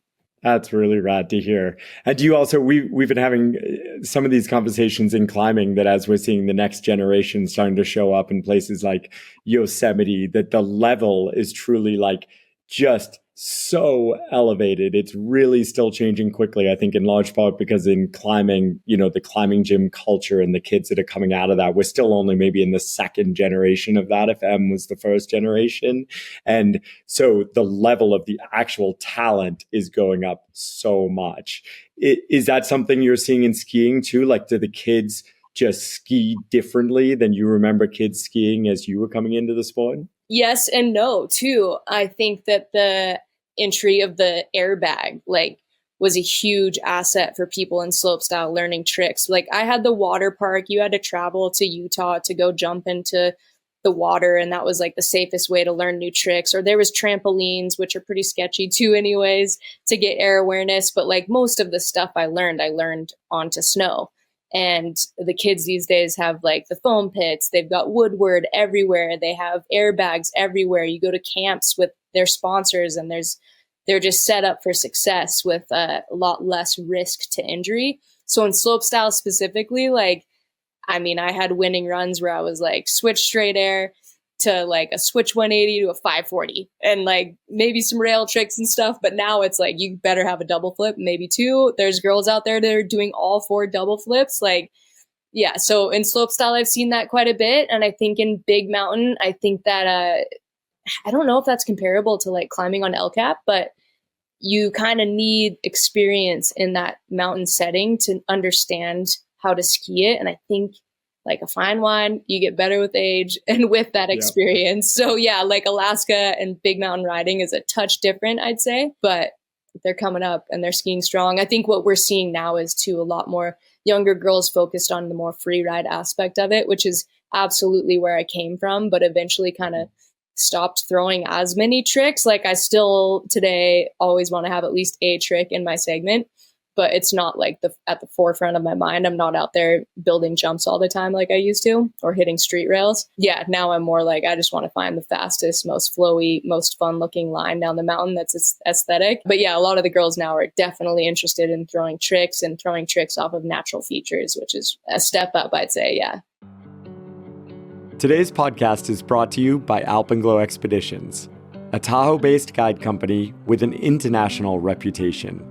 That's really rad to hear. And do you also, we've been having some of these conversations in climbing, that as we're seeing the next generation starting to show up in places like Yosemite, that the level is truly like just so elevated. It's really still changing quickly, I think, in large part because in climbing, the climbing gym culture and the kids that are coming out of that, we're still only maybe in the second generation of that, if M was the first generation. And so the level of the actual talent is going up so much. Is that something you're seeing in skiing too? Like, do the kids just ski differently than you remember kids skiing as you were coming into the sport? Yes and no, too. I think that the entry of the airbag was a huge asset for people in slopestyle learning tricks. Like, I had the water park. You had to travel to Utah to go jump into the water, and that was like the safest way to learn new tricks. Or there was trampolines, which are pretty sketchy too anyways, to get air awareness. But like most of the stuff I learned onto snow. And the kids these days have like the foam pits. They've got Woodward everywhere. They have airbags everywhere. You go to camps with their sponsors, and they're just set up for success with a lot less risk to injury. So in slopestyle specifically, I had winning runs where I was like switch straight air to like a switch 180 to a 540 and like maybe some rail tricks and stuff. But now it's like, you better have a double flip, maybe two. There's girls out there that are doing all 4 double flips. Yeah. So in slopestyle, I've seen that quite a bit. And I think in big mountain, I think that, I don't know if that's comparable to like climbing on El Cap, but you kind of need experience in that mountain setting to understand how to ski it. And I think like a fine wine, you get better with age and with that experience. So yeah, like Alaska and big mountain riding is a touch different, I'd say, but they're coming up and they're skiing strong. I think what we're seeing now is too, a lot more younger girls focused on the more free ride aspect of it, which is absolutely where I came from, but eventually kind of stopped throwing as many tricks. Like, I still today always want to have at least a trick in my segment, but it's not like at the forefront of my mind. I'm not out there building jumps all the time like I used to, or hitting street rails. Yeah, now I'm more like, I just want to find the fastest, most flowy, most fun looking line down the mountain that's aesthetic. But yeah, a lot of the girls now are definitely interested in throwing tricks off of natural features, which is a step up, I'd say. Yeah. Today's podcast is brought to you by Alpenglow Expeditions, a Tahoe-based guide company with an international reputation.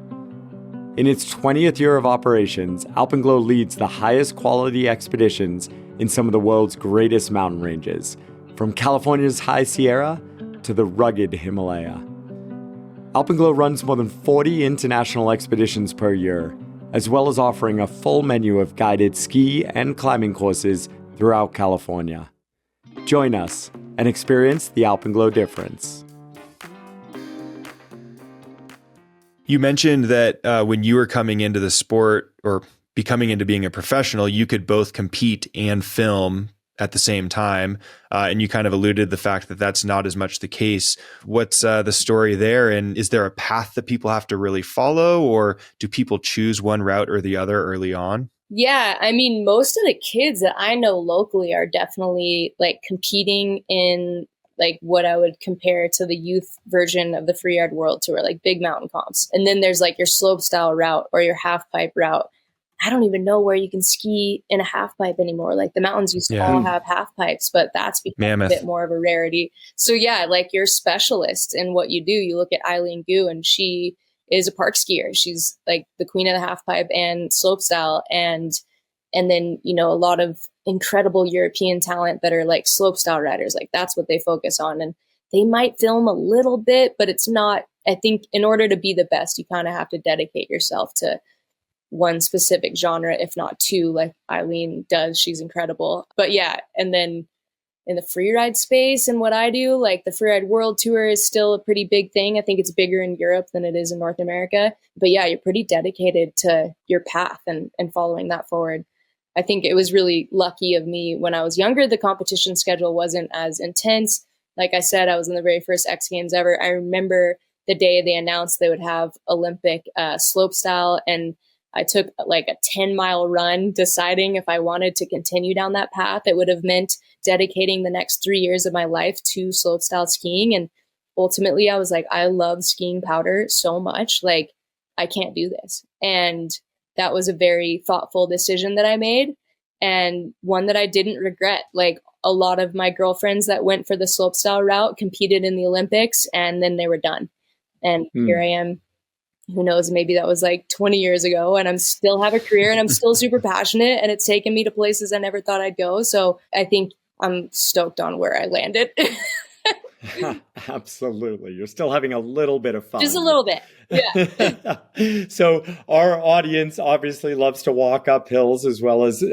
In its 20th year of operations, Alpenglow leads the highest quality expeditions in some of the world's greatest mountain ranges, from California's High Sierra to the rugged Himalaya. Alpenglow runs more than 40 international expeditions per year, as well as offering a full menu of guided ski and climbing courses throughout California. Join us and experience the Alpenglow difference. You mentioned that when you were coming into the sport or becoming into being a professional, you could both compete and film at the same time. And you kind of alluded to the fact that that's not as much the case. What's the story there? And is there a path that people have to really follow, or do people choose one route or the other early on? Yeah, I mean, most of the kids that I know locally are definitely like competing in like what I would compare to the youth version of the Freeride World Tour, like big mountain comps. And then there's like your slope style route or your half pipe route. I don't even know where you can ski in a half pipe anymore. Like the mountains used to all have half pipes, but that's become a bit more of a rarity. So yeah, like you're specialists in what you do. You look at Eileen Gu, and she is a park skier. She's like the queen of the half pipe and slope style. And then, you know, a lot of incredible European talent that are like slope style riders, like that's what they focus on. And they might film a little bit, but it's not, I think in order to be the best, you kind of have to dedicate yourself to one specific genre, if not two, like Eileen does. She's incredible. But yeah, and then in the freeride space and what I do, like the Freeride World Tour is still a pretty big thing. I think it's bigger in Europe than it is in North America. But yeah, you're pretty dedicated to your path and following that forward. I think it was really lucky of me when I was younger. The competition schedule wasn't as intense. Like I said, I was in the very first X Games ever. I remember the day they announced they would have Olympic slope style, and I took like a 10-mile run deciding if I wanted to continue down that path. It would have meant dedicating the next 3 years of my life to slopestyle skiing. And ultimately I was like, I love skiing powder so much. Like I can't do this. And that was a very thoughtful decision that I made, and one that I didn't regret. Like a lot of my girlfriends that went for the slopestyle route competed in the Olympics, and then they were done. And here I am. Who knows, maybe that was like 20 years ago, and I'm still have a career and I'm still super passionate, and it's taken me to places I never thought I'd go. So I think I'm stoked on where I landed. Absolutely. You're still having a little bit of fun. Just a little bit. Yeah. So our audience obviously loves to walk up hills as well as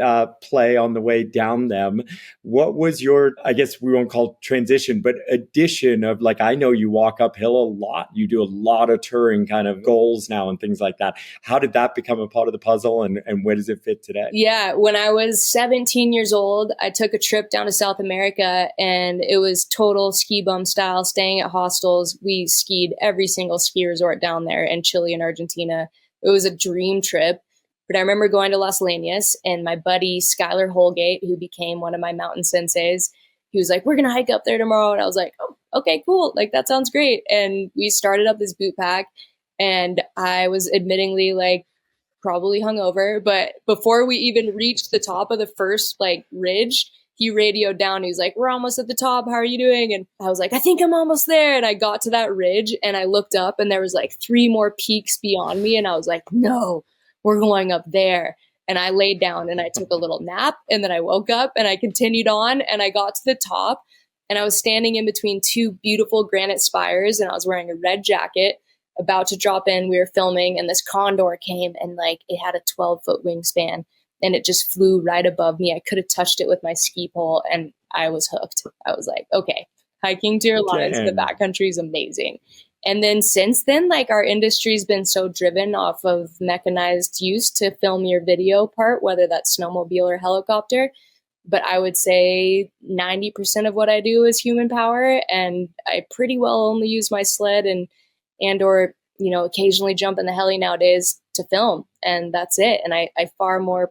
play on the way down them. What was your, I guess we won't call it transition, but addition of, like, I know you walk uphill a lot. You do a lot of touring kind of goals now and things like that. How did that become a part of the puzzle, and where does it fit today? Yeah. When I was 17 years old, I took a trip down to South America, and it was total ski bum style, staying at hostels. We skied every single ski resort down there in Chile and Argentina. It was a dream trip. But I remember going to Las Leñas, and my buddy Skylar Holgate, who became one of my mountain senseis, he was like, we're going to hike up there tomorrow. And I was like, oh, okay, cool. Like, that sounds great. And we started up this boot pack, and I was admittingly like probably hungover. But before we even reached the top of the first like ridge, he radioed down. He was like, we're almost at the top. How are you doing? And I was like, I think I'm almost there. And I got to that ridge, and I looked up, and there was like 3 more peaks beyond me. And I was like, no, we're going up there. And I laid down and I took a little nap, and then I woke up and I continued on, and I got to the top, and I was standing in between 2 beautiful granite spires, and I was wearing a red jacket, about to drop in. We were filming, and this condor came, and like it had a 12-foot wingspan, and it just flew right above me. I could have touched it with my ski pole, and I was hooked. I was like, okay, hiking to your lines in the backcountry is amazing. And then since then, like our industry's been so driven off of mechanized use to film your video part, whether that's snowmobile or helicopter. But I would say 90% of what I do is human power, and I pretty well only use my sled and or occasionally jump in the heli nowadays to film, and that's it. And I far more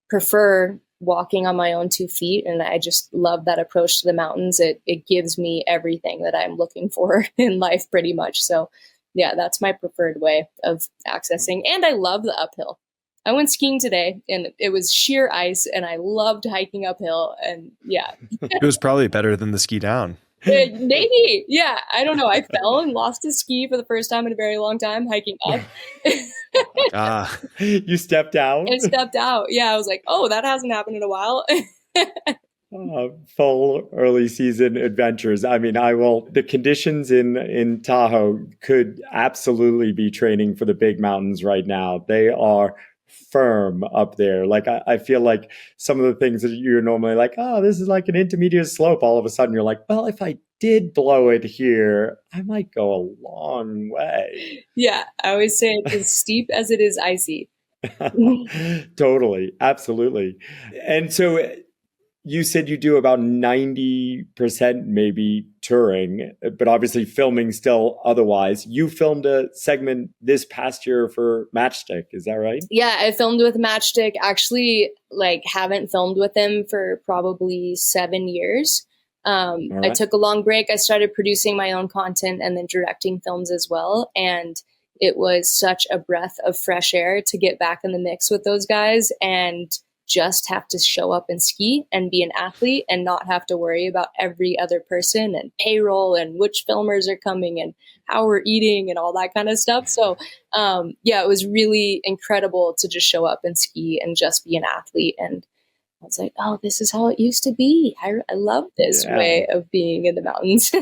prefer walking on my own 2 feet. And I just love that approach to the mountains. It gives me everything that I'm looking for in life pretty much. So yeah, that's my preferred way of accessing. And I love the uphill. I went skiing today and it was sheer ice and I loved hiking uphill. And yeah. It was probably better than the ski down. Maybe. Yeah. I don't know. I fell and lost a ski for the first time in a very long time hiking up. You stepped out? I stepped out. Yeah. I was like, oh, that hasn't happened in a while. Full early season adventures. I mean, the conditions in Tahoe could absolutely be training for the big mountains right now. They are firm up there. Like I feel like some of the things that you're normally like, oh, this is like an intermediate slope. All of a sudden you're like, well, if I did blow it here, I might go a long way. Yeah. I always say it's as steep as it is icy. Totally. Absolutely. And so you said you do about 90% maybe touring, but obviously filming still otherwise. You filmed a segment this past year for Matchstick, is that right? Yeah, I filmed with Matchstick. Actually, haven't filmed with them for probably 7 years. Right. I took a long break. I started producing my own content and then directing films as well. And it was such a breath of fresh air to get back in the mix with those guys and just have to show up and ski and be an athlete and not have to worry about every other person and payroll and which filmers are coming and how we're eating and all that kind of stuff. So it was really incredible to just show up and ski and just be an athlete. And I was like, oh, this is how it used to be. I love this way of being in the mountains.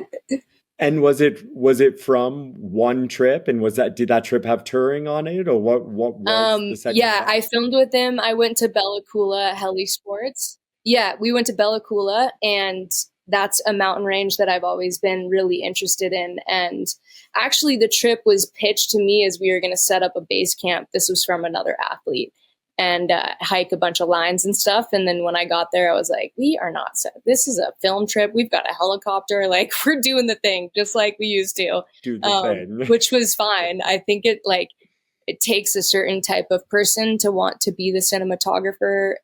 And was it from one trip? And did that trip have touring on it, or what was the second? Yeah, I filmed with them. I went to Bella Coola Heli Sports. Yeah, we went to Bella Coola, and that's a mountain range that I've always been really interested in. And actually, the trip was pitched to me as we were going to set up a base camp. This was from another athlete. And hike a bunch of lines and stuff. And then when I got there, I was like, we are not set. This is a film trip. We've got a helicopter. Like, we're doing the thing just like we used to. Do the thing. Which was fine. I think it takes a certain type of person to want to be the cinematographer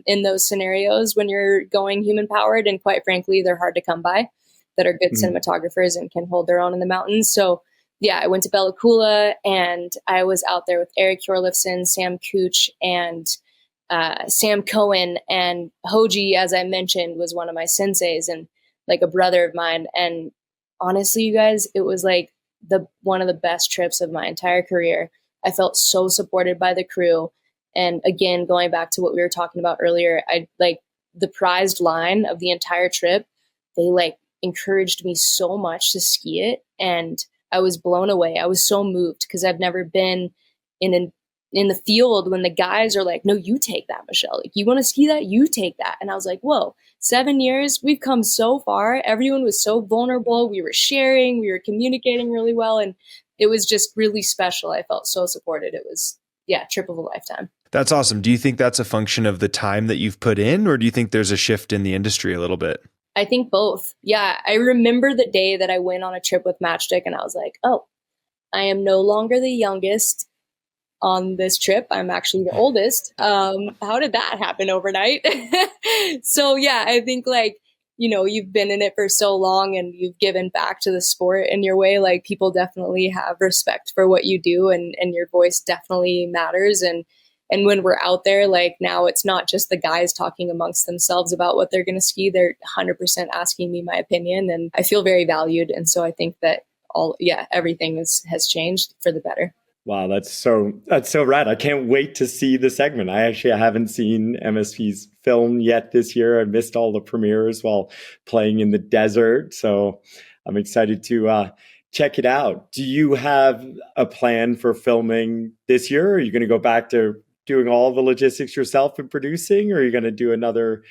in those scenarios when you're going human powered. And quite frankly, they're hard to come by that are good cinematographers and can hold their own in the mountains. So yeah, I went to Bella Coola and I was out there with Eric Hjorlifson, Sam Cooch, and Sam Cohen. And Hoji, as I mentioned, was one of my senseis and like a brother of mine. And honestly, you guys, it was like one of the best trips of my entire career. I felt so supported by the crew. And again, going back to what we were talking about earlier, I like the prized line of the entire trip. They encouraged me so much to ski it, and I was blown away. I was so moved because I've never been in the field when the guys are like, no, you take that, Michelle. Like, you want to ski that? You take that. And I was like, whoa, 7 years, we've come so far. Everyone was so vulnerable. We were sharing, we were communicating really well. And it was just really special. I felt so supported. It was, trip of a lifetime. That's awesome. Do you think that's a function of the time that you've put in, or do you think there's a shift in the industry a little bit? I think both. Yeah. I remember the day that I went on a trip with Matchstick and I was like, oh, I am no longer the youngest on this trip. I'm actually the oldest. How did that happen overnight? So yeah, I think you've been in it for so long and you've given back to the sport in your way. Like, people definitely have respect for what you do and your voice definitely matters. And when we're out there, now it's not just the guys talking amongst themselves about what they're going to ski. They're 100% asking me my opinion, and I feel very valued. And so I think that everything has changed for the better. Wow, that's so rad. I can't wait to see the segment. I haven't seen MSP's film yet this year. I missed all the premieres while playing in the desert. So I'm excited to check it out. Do you have a plan for filming this year? Are you going to go back to doing all the logistics yourself and producing, or are you going to do another?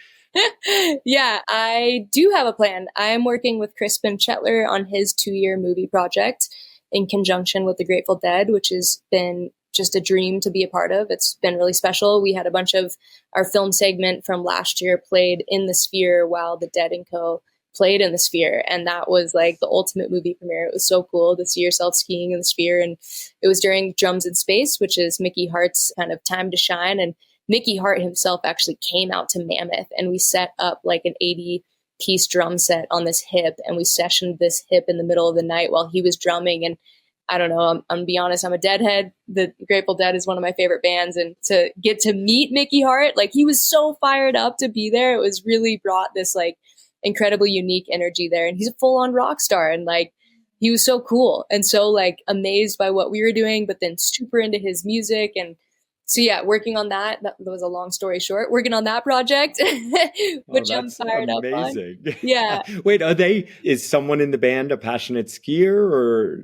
Yeah, I do have a plan. I am working with Crispin Chetler on his 2-year movie project in conjunction with the Grateful Dead, which has been just a dream to be a part of. It's been really special. We had a bunch of our film segment from last year played in the Sphere while the Dead & Co. played in the Sphere. And that was like the ultimate movie premiere. It was so cool to see yourself skiing in the Sphere. And it was during Drums in Space, which is Mickey Hart's kind of time to shine. And Mickey Hart himself actually came out to Mammoth, and we set up like an 80-piece drum set on this hip, and we sessioned this hip in the middle of the night while he was drumming. And I don't know, I'm gonna be honest, I'm a Deadhead. The Grateful Dead is one of my favorite bands. And to get to meet Mickey Hart, like he was so fired up to be there. It was really brought this like incredibly unique energy there. And he's a full on rock star. And like, he was so cool and so like amazed by what we were doing, but then super into his music. And so yeah, working on that was a long story short, working on that project, which I'm fired up on. Yeah. Wait, is someone in the band a passionate skier, or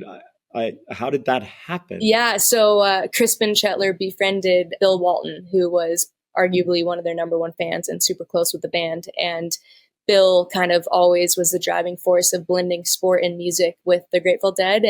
how did that happen? Yeah. So Crispin Chetler befriended Bill Walton, who was arguably one of their number one fans and super close with the band. And Bill kind of always was the driving force of blending sport and music with the Grateful Dead.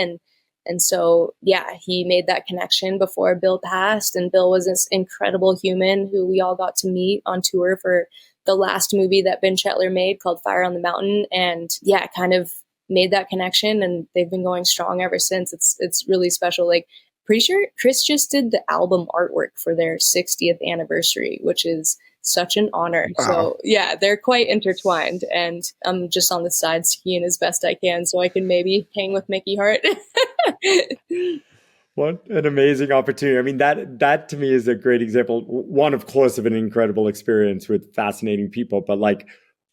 And so, yeah, he made that connection before Bill passed. And Bill was this incredible human who we all got to meet on tour for the last movie that Ben Chetler made called Fire on the Mountain. And yeah, kind of made that connection, and they've been going strong ever since. It's really special. Like, pretty sure Chris just did the album artwork for their 60th anniversary, which is such an honor. Wow. So yeah, they're quite intertwined, and I'm just on the side skiing as best I can so I can maybe hang with Mickey Hart. What an amazing opportunity. I mean, that to me is a great example. One, of course, of an incredible experience with fascinating people, but like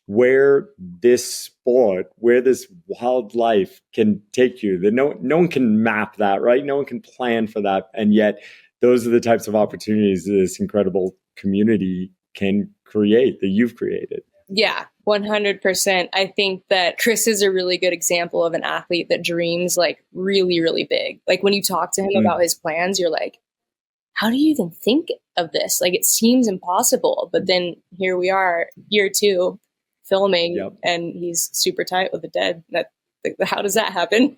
where this sport, where this wildlife can take you, that no one can map that, right? No one can plan for that. And yet those are the types of opportunities that this incredible community can create, that you've created. Yeah, 100%. I think that Chris is a really good example of an athlete that dreams like really, really big. Like when you talk to him about his plans, you're like, how do you even think of this? Like it seems impossible. But then here we are, year 2, filming, and he's super tight with the Dead. How does that happen?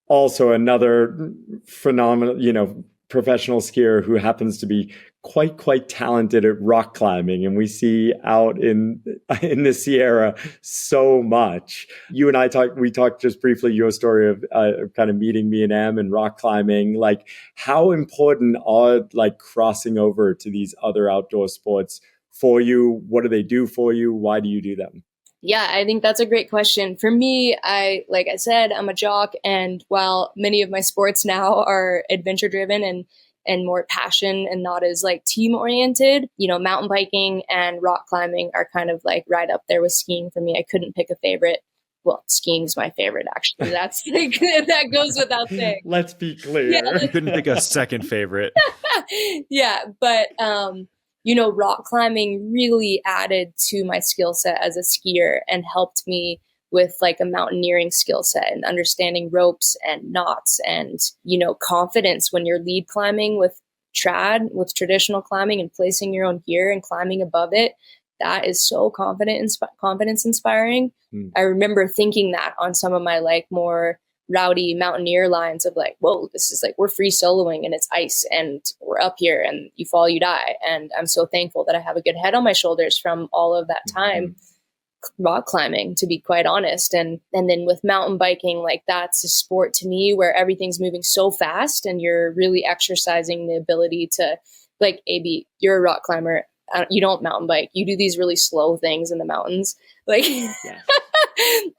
Also another phenomenal, professional skier who happens to be quite talented at rock climbing, and we see out in the Sierra so much. You and I talked just briefly your story of kind of meeting M&M and rock climbing. Like, how important are like crossing over to these other outdoor sports for you? What do they do for you? Why do you do them? Yeah, I think that's a great question. For me, like I said, I'm a jock, and while many of my sports now are adventure driven and more passion and not as like team oriented, mountain biking and rock climbing are kind of like right up there with skiing for me. I couldn't pick a favorite. Well, skiing's my favorite, actually. That's like, that goes without saying. Let's be clear. Yeah, you couldn't pick a second favorite. Yeah, but rock climbing really added to my skill set as a skier and helped me with like a mountaineering skill set and understanding ropes and knots and, confidence when you're lead climbing with trad, with traditional climbing, and placing your own gear and climbing above it. That is so confidence inspiring. I remember thinking that on some of my like more rowdy mountaineer lines of like, whoa, this is like, we're free soloing and it's ice and we're up here and you fall, you die. And I'm so thankful that I have a good head on my shoulders from all of that time rock climbing, to be quite honest. And then with mountain biking, like that's a sport to me where everything's moving so fast and you're really exercising the ability to, like, AB, you're a rock climber. You don't mountain bike. You do these really slow things in the mountains. Like,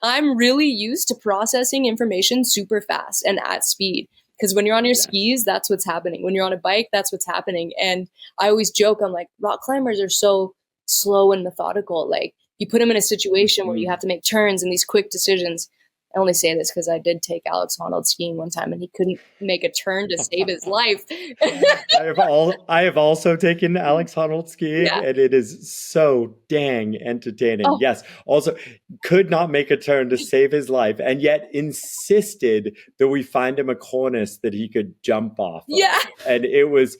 I'm really used to processing information super fast and at speed. Because when you're on your skis, that's what's happening. When you're on a bike, that's what's happening. And I always joke, I'm like, rock climbers are so slow and methodical. Like, you put them in a situation where you have to make turns and these quick decisions. I only say this because I did take Alex Honnold skiing one time and he couldn't make a turn to save his life. I have also taken Alex Honnold skiing, and it is so dang entertaining. Oh. Yes. Also could not make a turn to save his life, and yet insisted that we find him a cornice that he could jump off of. Yeah. And it was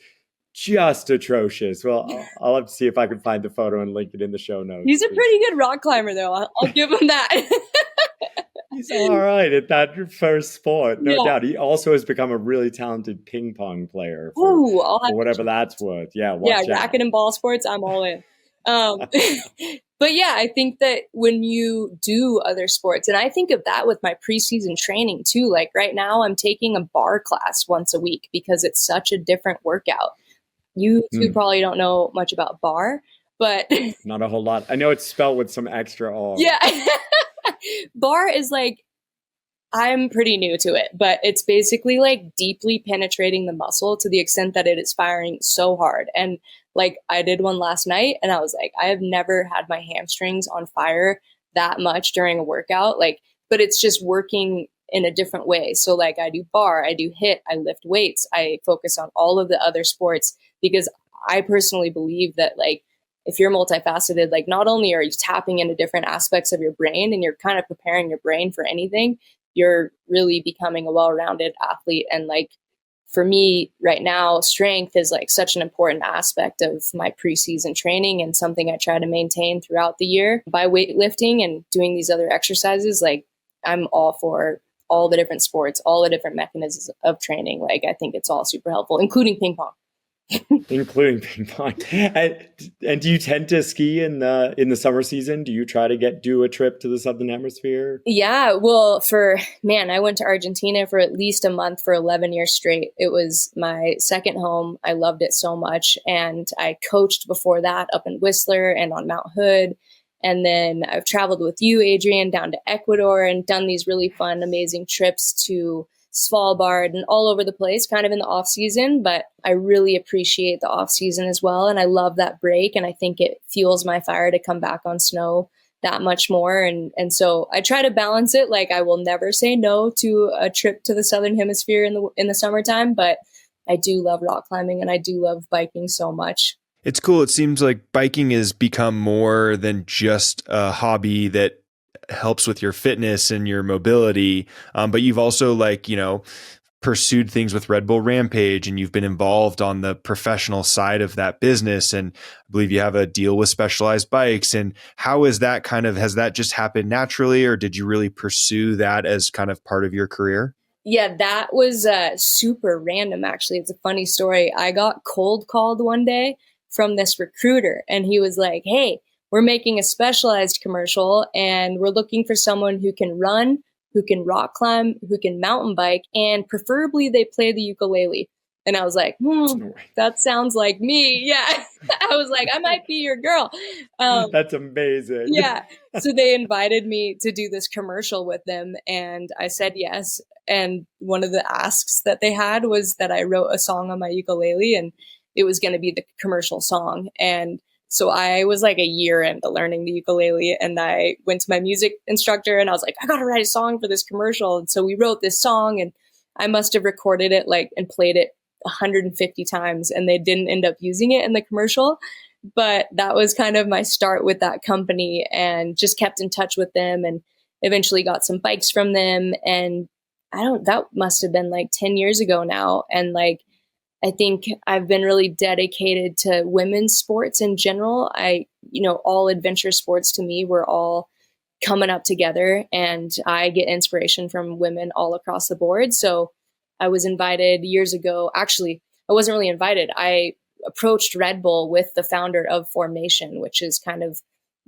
just atrocious. Well, I'll have to see if I can find the photo and link it in the show notes. He's a pretty good rock climber, though. I'll give him that. He's all right at that first sport, no doubt. He also has become a really talented ping pong player for whatever that's worth. Yeah, racket and ball sports, I'm all in. But yeah, I think that when you do other sports, and I think of that with my preseason training too. Like right now, I'm taking a bar class once a week because it's such a different workout. You two probably don't know much about bar, but Not a whole lot. I know it's spelled with some extra R. yeah, bar is like, I'm pretty new to it, but it's basically like deeply penetrating the muscle to the extent that it is firing so hard. And like I did one last night and I was like, I have never had my hamstrings on fire that much during a workout. Like, but it's just working in a different way. So like I do bar, I do HIIT, I lift weights, I focus on all of the other sports because I personally believe that like if you're multifaceted, like not only are you tapping into different aspects of your brain and you're kind of preparing your brain for anything, you're really becoming a well-rounded athlete. And like for me right now, strength is like such an important aspect of my preseason training and something I try to maintain throughout the year by weightlifting and doing these other exercises. Like I'm all for all the different sports, all the different mechanisms of training. Like I think it's all super helpful, including ping pong. Including ping pong. And do you tend to ski in the summer season? Do you try to do a trip to the Southern Hemisphere? Yeah, well, I went to Argentina for at least a month for 11 years straight. It was my second home. I loved it so much. And I coached before that up in Whistler and on Mount Hood. And then I've traveled with you, Adrian, down to Ecuador and done these really fun, amazing trips to Svalbard and all over the place, kind of in the off season. But I really appreciate the off season as well. And I love that break. And I think it fuels my fire to come back on snow that much more. And so I try to balance it. Like I will never say no to a trip to the Southern Hemisphere in the summertime, but I do love rock climbing and I do love biking so much. It's cool. It seems like biking has become more than just a hobby that helps with your fitness and your mobility. But you've also pursued things with Red Bull Rampage and you've been involved on the professional side of that business. And I believe you have a deal with Specialized Bikes. And how is that has that just happened naturally or did you really pursue that as kind of part of your career? Yeah, that was super random, actually. It's a funny story. I got cold called one day from this recruiter and he was like, hey, we're making a Specialized commercial and we're looking for someone who can run, who can rock climb, who can mountain bike, and preferably they play the ukulele. And I was like, that sounds like me. Yeah. I was like, I might be your girl. That's amazing. Yeah. So they invited me to do this commercial with them and I said yes. And one of the asks that they had was that I wrote a song on my ukulele and it was going to be the commercial song. And so I was like a year into learning the ukulele and I went to my music instructor and I was like, I got to write a song for this commercial. And so we wrote this song and I must have recorded it and played it 150 times and they didn't end up using it in the commercial. But that was kind of my start with that company and just kept in touch with them and eventually got some bikes from them. And that must have been like 10 years ago now. And I think I've been really dedicated to women's sports in general. All adventure sports to me were all coming up together and I get inspiration from women all across the board. So I was invited years ago. Actually, I wasn't really invited. I approached Red Bull with the founder of Formation, which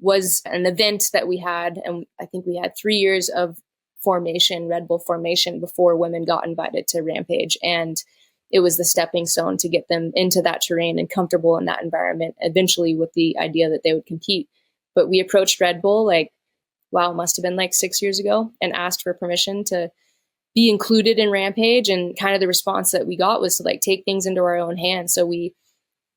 was an event that we had. And I think we had 3 years of Red Bull Formation before women got invited to Rampage. And it was the stepping stone to get them into that terrain and comfortable in that environment, eventually with the idea that they would compete. But we approached Red Bull must have been 6 years ago and asked for permission to be included in Rampage. And kind of the response that we got was to take things into our own hands. So we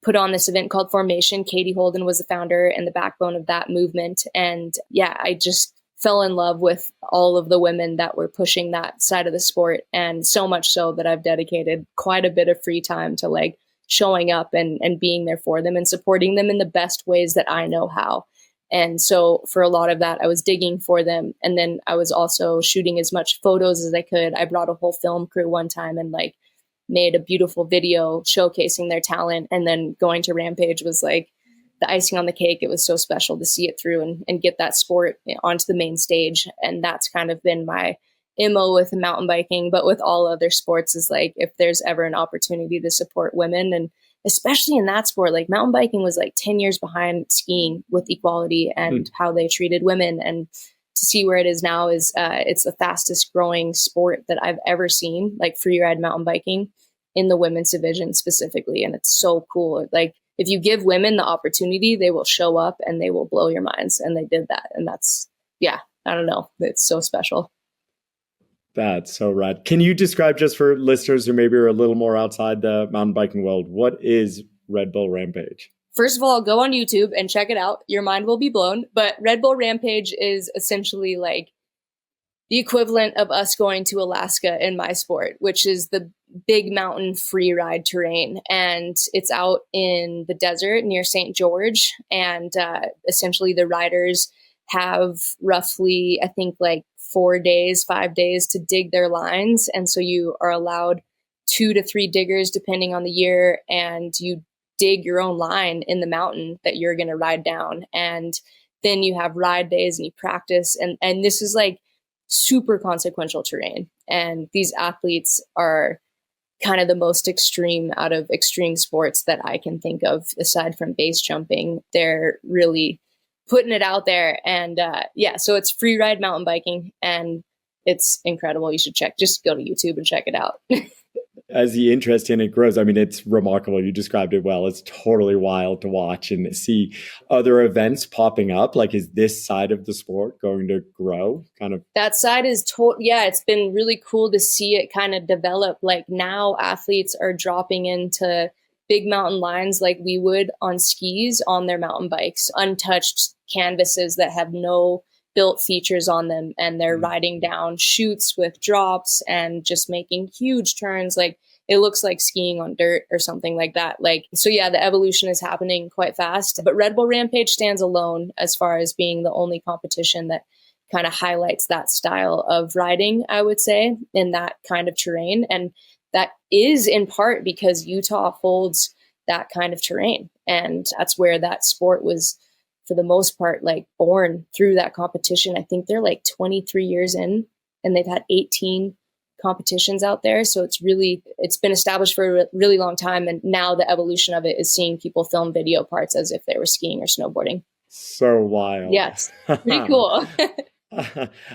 put on this event called Formation. Katie Holden was the founder and the backbone of that movement. And yeah, I just fell in love with all of the women that were pushing that side of the sport. And so much so that I've dedicated quite a bit of free time to showing up and being there for them and supporting them in the best ways that I know how. And so for a lot of that, I was digging for them. And then I was also shooting as much photos as I could. I brought a whole film crew one time and made a beautiful video showcasing their talent. And then going to Rampage was the icing on the cake. It was so special to see it through and get that sport onto the main stage. And that's kind of been my MO with mountain biking, but with all other sports is if there's ever an opportunity to support women and especially in that sport, like mountain biking was like 10 years behind skiing with equality and how they treated women. And to see where it is now is it's the fastest growing sport that I've ever seen, like free ride mountain biking in the women's division specifically. And it's so cool. Like if you give women the opportunity, they will show up and they will blow your minds. And they did that. And that's, yeah, I don't know. It's so special. That's so rad. Can you describe, just for listeners who maybe are a little more outside the mountain biking world, what is Red Bull Rampage? First of all, go on YouTube and check it out. Your mind will be blown. But Red Bull Rampage is essentially like the equivalent of us going to Alaska in my sport, which is the big mountain free ride terrain. And it's out in the desert near St. George. And essentially the riders have roughly, I think, like 5 days to dig their lines. And so you are allowed 2 to 3 diggers depending on the year. And you dig your own line in the mountain that you're going to ride down. And then you have ride days and you practice. And this is like super consequential terrain. And these athletes are kind of the most extreme out of extreme sports that I can think of, aside from base jumping. They're really putting it out there. And so it's free ride mountain biking and it's incredible. You should just go to YouTube and check it out. As the interest in it grows, I mean, it's remarkable. You described it well. It's totally wild to watch and see other events popping up. Like, is this side of the sport going to grow? Kind of. That side is it's been really cool to see it kind of develop. Like now athletes are dropping into big mountain lines like we would on skis on their mountain bikes, untouched canvases that have no built features on them, and they're riding down chutes with drops and just making huge turns. Like it looks like skiing on dirt or something like that. Like, so yeah, the evolution is happening quite fast, but Red Bull Rampage stands alone as far as being the only competition that kind of highlights that style of riding, I would say, in that kind of terrain. And that is in part because Utah holds that kind of terrain. And that's where that sport was, for the most part, like born through that competition. I think they're like 23 years in and they've had 18 competitions out there. So it's been established for a really long time. And now the evolution of it is seeing people film video parts as if they were skiing or snowboarding. So wild. Yes. Pretty cool.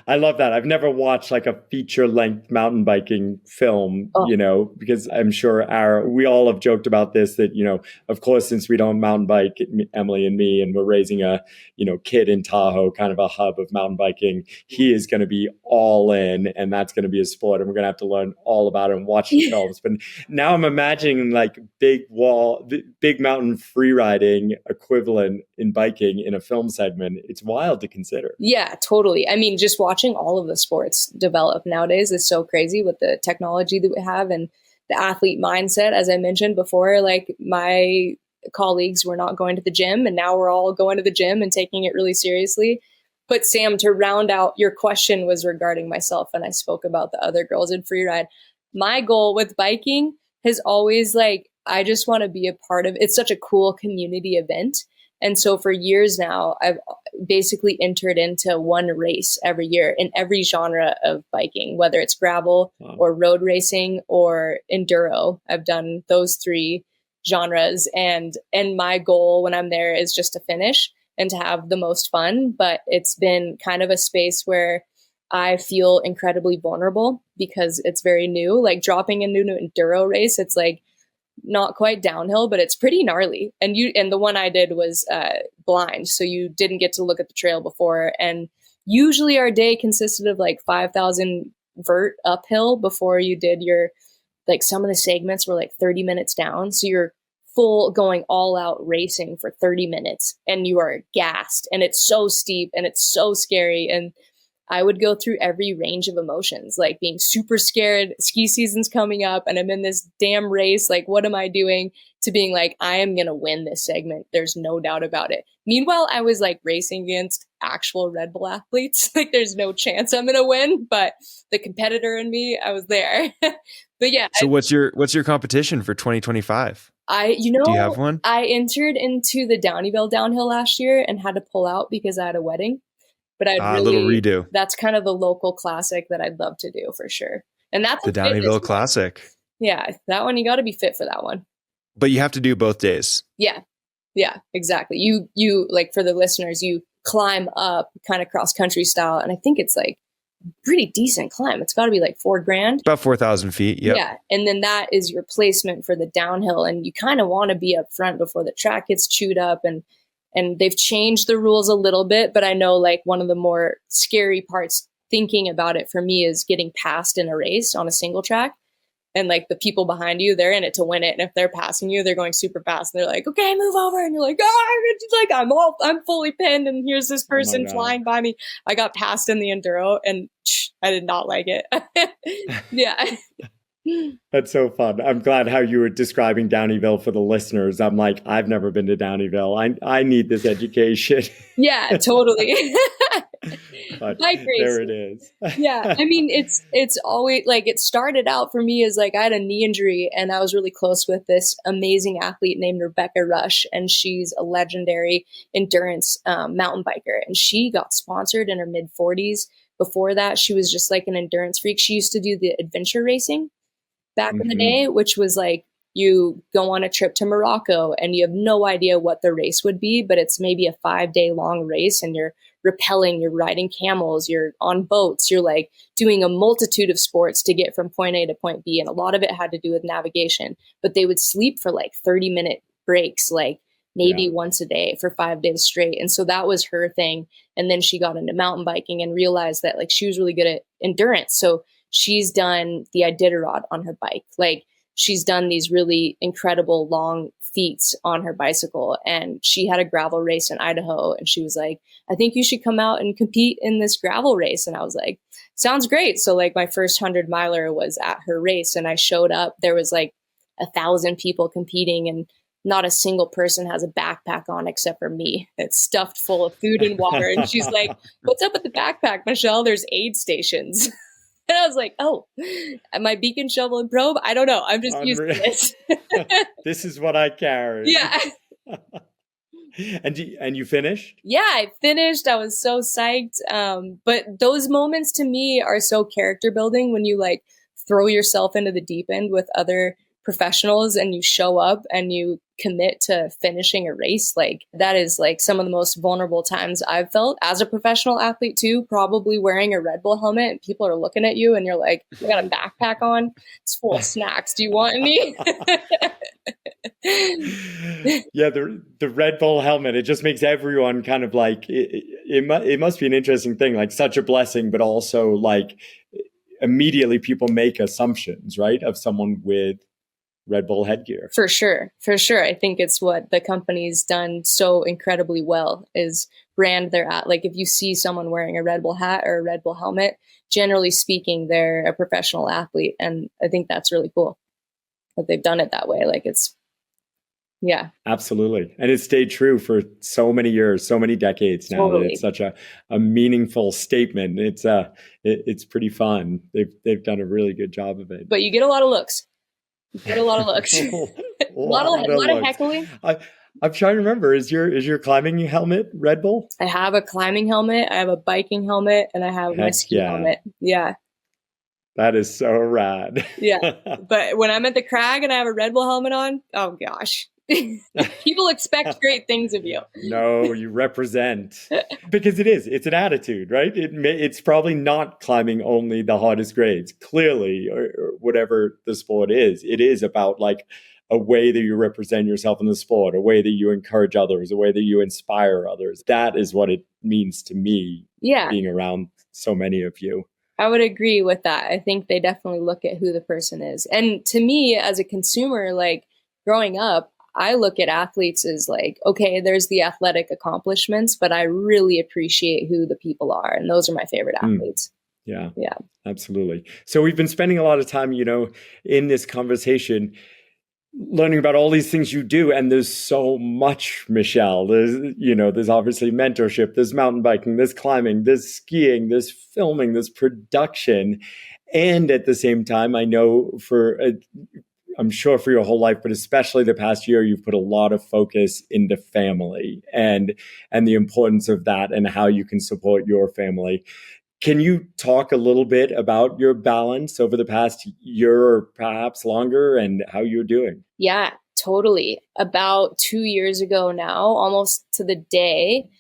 I love that. I've never watched like a feature-length mountain biking film, because I'm sure we all have joked about this, that, of course, since we don't mountain bike, Emily and me, and we're raising a, kid in Tahoe, kind of a hub of mountain biking, he is going to be all in, and that's going to be a sport, and we're going to have to learn all about it and watch the films. But now I'm imagining like big mountain free riding equivalent in biking in a film segment. It's wild to consider. Yeah, totally. I mean, just watching all of the sports develop nowadays is so crazy with the technology that we have and the athlete mindset. As I mentioned before, like my colleagues were not going to the gym and now we're all going to the gym and taking it really seriously. But Sam, to round out, your question was regarding myself and I spoke about the other girls in freeride. My goal with biking has always I just want to be a part of, it's such a cool community event. And so for years now, I've basically entered into one race every year in every genre of biking, whether it's gravel or road racing or enduro. I've done those 3 genres. And my goal when I'm there is just to finish and to have the most fun. But it's been kind of a space where I feel incredibly vulnerable because it's very new. Like dropping into an enduro race, it's like not quite downhill, but it's pretty gnarly. And the one I did was blind, so you didn't get to look at the trail before. And usually our day consisted of like 5,000 vert uphill before you did your, like some of the segments were like 30 minutes down. So you're full going all out racing for 30 minutes and you are gassed and it's so steep and it's so scary. And I would go through every range of emotions, like being super scared, ski season's coming up and I'm in this damn race. Like, what am I doing? To being like, I am going to win this segment. There's no doubt about it. Meanwhile, I was like racing against actual Red Bull athletes. Like there's no chance I'm going to win, but the competitor in me, I was there. But yeah. So what's your competition for 2025? Do you have one? I entered into the Downeyville downhill last year and had to pull out because I had a wedding. But a little redo. That's kind of the local classic that I'd love to do for sure. And that's the Downeyville Classic. Yeah, that one, you got to be fit for that one. But you have to do both days. Yeah. Yeah, exactly. You like, for the listeners, you climb up kind of cross country style. And I think it's like pretty decent climb. It's got to be like $4,000. About 4,000 feet. Yep. Yeah. And then that is your placement for the downhill. And you kind of want to be up front before the track gets chewed up. And they've changed the rules a little bit, but I know like one of the more scary parts thinking about it for me is getting passed in a race on a single track. And like the people behind you, they're in it to win it. And if they're passing you, they're going super fast. And they're like, okay, move over. And you're like, it's like, I'm fully pinned. And here's this person flying by me. I got passed in the enduro and I did not like it. Yeah. That's so fun. I'm glad how you were describing Downieville for the listeners. I'm like, I've never been to Downieville. I need this education. Yeah, totally. But there it is. Yeah. I mean, it's always like, it started out for me as like, I had a knee injury and I was really close with this amazing athlete named Rebecca Rush. And she's a legendary endurance mountain biker. And she got sponsored in her mid 40s. Before that, she was just like an endurance freak. She used to do the adventure racing back in the day, which was like, you go on a trip to Morocco and you have no idea what the race would be, but it's maybe a 5-day long race and you're rappelling, you're riding camels, you're on boats, you're like doing a multitude of sports to get from point A to point B. And a lot of it had to do with navigation, but they would sleep for like 30-minute breaks, like maybe once a day for 5 days straight. And so that was her thing. And then she got into mountain biking and realized that like she was really good at endurance. So she's done the Iditarod on her bike. Like she's done these really incredible long feats on her bicycle. And she had a gravel race in Idaho. And she was like, I think you should come out and compete in this gravel race. And I was like, sounds great. So like my first 100-miler was at her race and I showed up. There was like 1,000 people competing and not a single person has a backpack on except for me. It's stuffed full of food and water. And she's like, what's up with the backpack, Michelle? There's aid stations. And I was like, oh, my beacon, shovel, and probe? I don't know. I'm just used to this. This is what I carry. Yeah. And you finished? Yeah, I finished. I was so psyched. But those moments to me are so character building when you like throw yourself into the deep end with other professionals and you show up and you commit to finishing a race. Like that is like some of the most vulnerable times I've felt as a professional athlete too, probably wearing a Red Bull helmet and people are looking at you and you're like, I got a backpack on. It's full of snacks. Do you want any? Yeah, the Red Bull helmet, it just makes everyone kind of like, it must be an interesting thing, like such a blessing, but also like immediately people make assumptions, right, of someone with Red Bull headgear. For sure. I think it's what the company's done so incredibly well is brand their like if you see someone wearing a Red Bull hat or a Red Bull helmet, generally speaking, they're a professional athlete. And I think that's really cool that they've done it that way. Like it's, yeah. Absolutely. And it's stayed true for so many years, so many decades now. Totally. That it's such a meaningful statement. It's pretty fun. They've done a really good job of it. But you get a lot of looks. You get a lot of looks. a lot of heckling. I'm trying to remember. Is your climbing helmet Red Bull? I have a climbing helmet. I have a biking helmet, and I have my ski helmet. Yeah. That is so rad. Yeah. But when I'm at the crag and I have a Red Bull helmet on, oh gosh. People expect great things of you. No, you represent. Because it's an attitude, right? It's probably not climbing only the hardest grades, clearly, or whatever the sport is. It is about like a way that you represent yourself in the sport, a way that you encourage others, a way that you inspire others. That is what it means to me, being around so many of you. I would agree with that. I think they definitely look at who the person is. And to me, as a consumer, like growing up, I look at athletes as like, okay, there's the athletic accomplishments, but I really appreciate who the people are. And those are my favorite athletes. Yeah. Yeah. Absolutely. So we've been spending a lot of time, in this conversation, learning about all these things you do. And there's so much, Michelle. There's obviously mentorship, there's mountain biking, there's climbing, there's skiing, there's filming, there's production. And at the same time, I know I'm sure for your whole life, but especially the past year, you've put a lot of focus into family and the importance of that and how you can support your family. Can you talk a little bit about your balance over the past year or perhaps longer and how you're doing? Yeah, Totally. About 2 years ago now, almost to the day,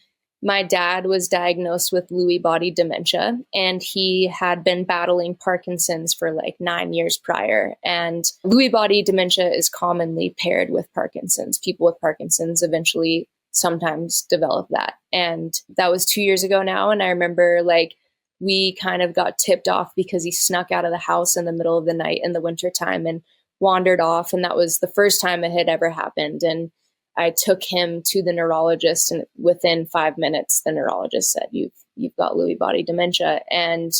my dad was diagnosed with Lewy body dementia, and he had been battling Parkinson's for like 9 years prior. And Lewy body dementia is commonly paired with Parkinson's. People with Parkinson's eventually sometimes develop that. And that was 2 years ago now. And I remember like we kind of got tipped off because he snuck out of the house in the middle of the night in the wintertime and wandered off. And that was the first time it had ever happened. And I took him to the neurologist, and within 5 minutes, the neurologist said, you've got Lewy body dementia. And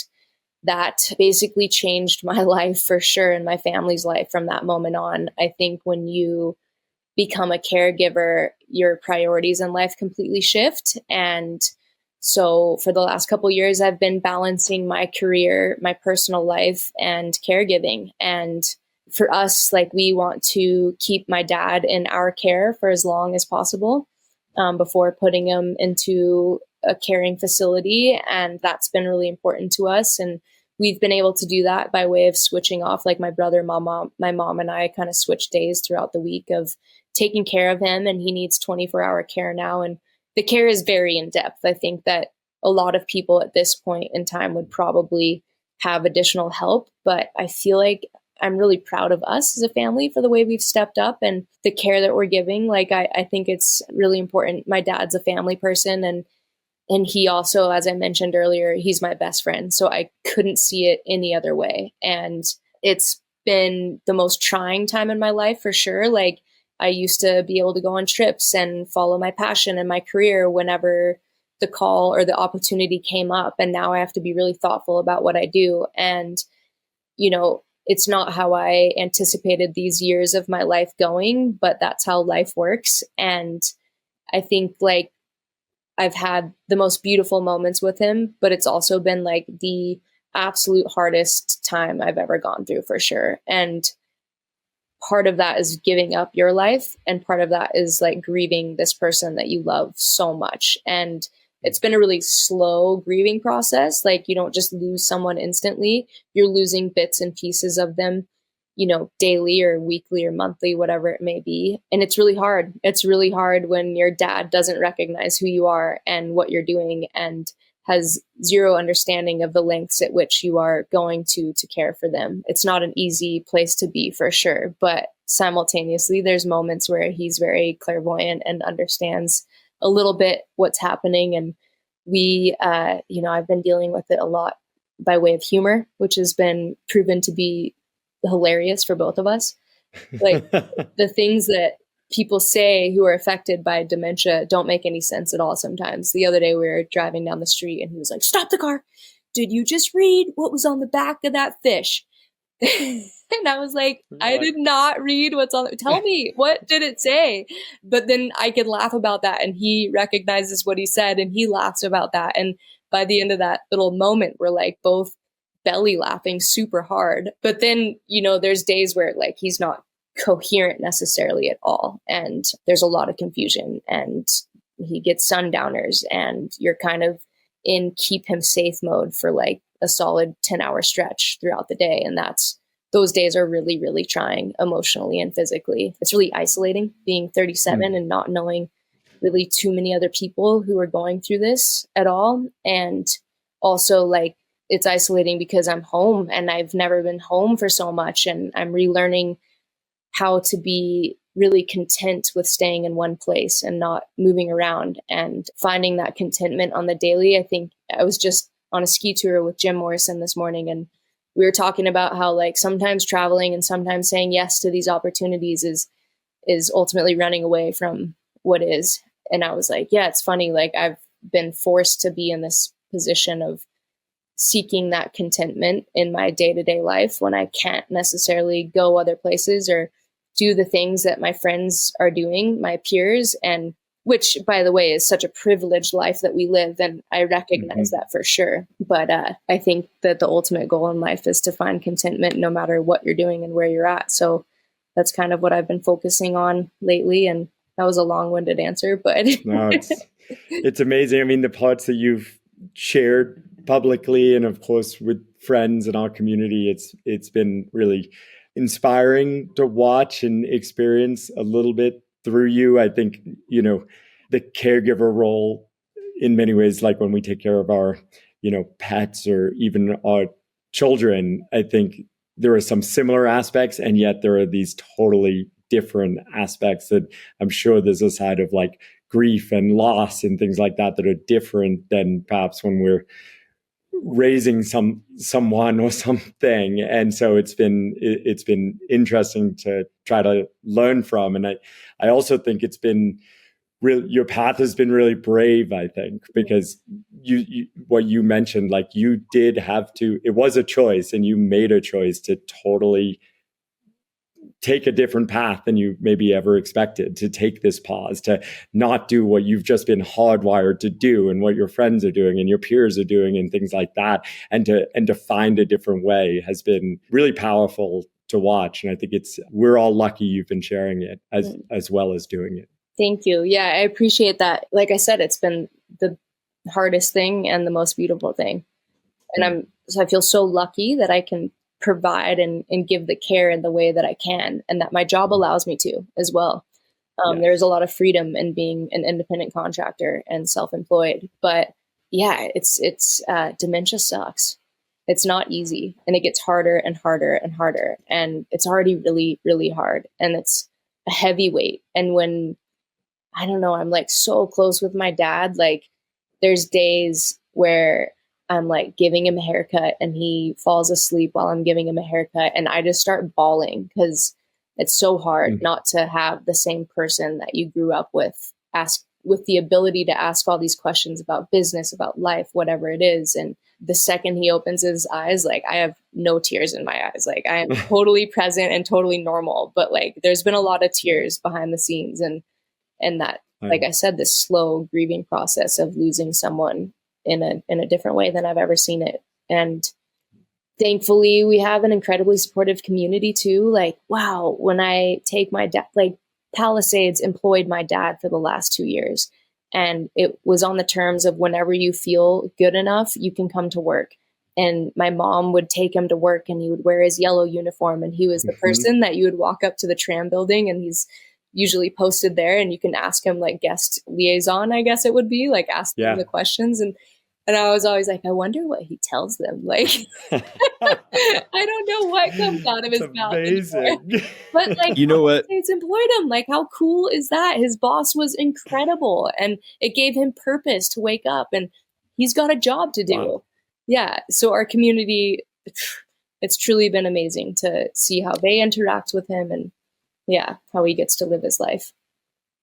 that basically changed my life for sure, and my family's life from that moment on. I think when you become a caregiver, your priorities in life completely shift. And so for the last couple of years, I've been balancing my career, my personal life, and caregiving. And for us, like, we want to keep my dad in our care for as long as possible before putting him into a caring facility. And that's been really important to us. And we've been able to do that by way of switching off. Like my brother, my mom and I kind of switch days throughout the week of taking care of him. And he needs 24-hour care now. And the care is very in depth. I think that a lot of people at this point in time would probably have additional help, but I feel like I'm really proud of us as a family for the way we've stepped up and the care that we're giving. Like, I think it's really important. My dad's a family person, and he also, as I mentioned earlier, he's my best friend. So I couldn't see it any other way. And it's been the most trying time in my life for sure. Like, I used to be able to go on trips and follow my passion and my career whenever the call or the opportunity came up. And now I have to be really thoughtful about what I do. And, you know, it's not how I anticipated these years of my life going, but that's how life works. And I think like I've had the most beautiful moments with him, but it's also been like the absolute hardest time I've ever gone through for sure. And part of that is giving up your life, and part of that is like grieving this person that you love so much. And it's been a really slow grieving process. Like, you don't just lose someone instantly. You're losing bits and pieces of them, you know, daily or weekly or monthly, whatever it may be. And it's really hard. It's really hard when your dad doesn't recognize who you are and what you're doing, and has zero understanding of the lengths at which you are going to care for them. It's not an easy place to be for sure, but simultaneously there's moments where he's very clairvoyant and understands a little bit what's happening. And we, I've been dealing with it a lot by way of humor, which has been proven to be hilarious for both of us. Like, the things that people say who are affected by dementia don't make any sense at all sometimes. The other day we were driving down the street and he was like, "Stop the car. Did you just read what was on the back of that fish?" And I was like, "I did not read what's on it. Tell me, what did it say?" But then I could laugh about that, and he recognizes what he said and he laughs about that. And by the end of that little moment, we're like both belly laughing super hard. But then, you know, there's days where like he's not coherent necessarily at all, and there's a lot of confusion, and he gets sundowners, and you're kind of in keep him safe mode for like a solid 10-hour stretch throughout the day. And those days are really, really trying emotionally and physically. It's really isolating being 37 and not knowing really too many other people who are going through this at all. And also like it's isolating because I'm home and I've never been home for so much, and I'm relearning how to be really content with staying in one place and not moving around and finding that contentment on the daily. I think I was just on a ski tour with Jim Morrison this morning, and we were talking about how like sometimes traveling and sometimes saying yes to these opportunities is ultimately running away from what is. And I was like, yeah, it's funny. Like, I've been forced to be in this position of seeking that contentment in my day-to-day life when I can't necessarily go other places or do the things that my friends are doing, my peers, and which, by the way, is such a privileged life that we live. And I recognize that for sure. But I think that the ultimate goal in life is to find contentment no matter what you're doing and where you're at. So that's kind of what I've been focusing on lately. And that was a long-winded answer, but no, it's amazing. I mean, the parts that you've shared publicly and of course with friends in our community, it's been really inspiring to watch and experience a little bit through you. I think, the caregiver role in many ways, like when we take care of our, pets or even our children, I think there are some similar aspects, and yet there are these totally different aspects that I'm sure there's a side of like grief and loss and things like that are different than perhaps when we're raising someone or something. And so it's been interesting to try to learn from. And I also think it's been your path has been really brave, I think, because you what you mentioned, like you did have to, it was a choice, and you made a choice to totally take a different path than you maybe ever expected, to take this pause, to not do what you've just been hardwired to do and what your friends are doing and your peers are doing and things like that, and to find a different way has been really powerful to watch. And I think we're all lucky you've been sharing it as well as doing it. Thank you. Yeah, I appreciate that. Like I said, it's been the hardest thing and the most beautiful thing. And I feel so lucky that I can provide and give the care in the way that I can, and that my job allows me to as well. Yes. There's a lot of freedom in being an independent contractor and self-employed, but yeah, it's dementia sucks. It's not easy, and it gets harder and harder and harder, and it's already really, really hard, and it's a heavy weight. And when, I don't know, I'm like so close with my dad, like there's days where I'm like giving him a haircut and he falls asleep while I'm giving him a haircut, and I just start bawling because it's so hard not to have the same person that you grew up with with the ability to ask all these questions about business, about life, whatever it is. And the second he opens his eyes, like I have no tears in my eyes. Like I am totally present and totally normal, but like there's been a lot of tears behind the scenes, and that, like I said, this slow grieving process of losing someone in a different way than I've ever seen it. And thankfully we have an incredibly supportive community too. Like, wow, when I take my dad, like Palisades employed my dad for the last 2 years. And it was on the terms of whenever you feel good enough, you can come to work. And my mom would take him to work, and he would wear his yellow uniform. And he was the person that you would walk up to the tram building, and he's usually posted there, and you can ask him, like guest liaison, I guess it would be, like ask him the questions. And I was always like, I wonder what he tells them. Like, I don't know what comes out of his mouth. Amazing. But like, you know what? It's employed him. Like, how cool is that? His boss was incredible, and it gave him purpose to wake up, and he's got a job to do. Wow. Yeah. So our community, it's truly been amazing to see how they interact with him, and how he gets to live his life.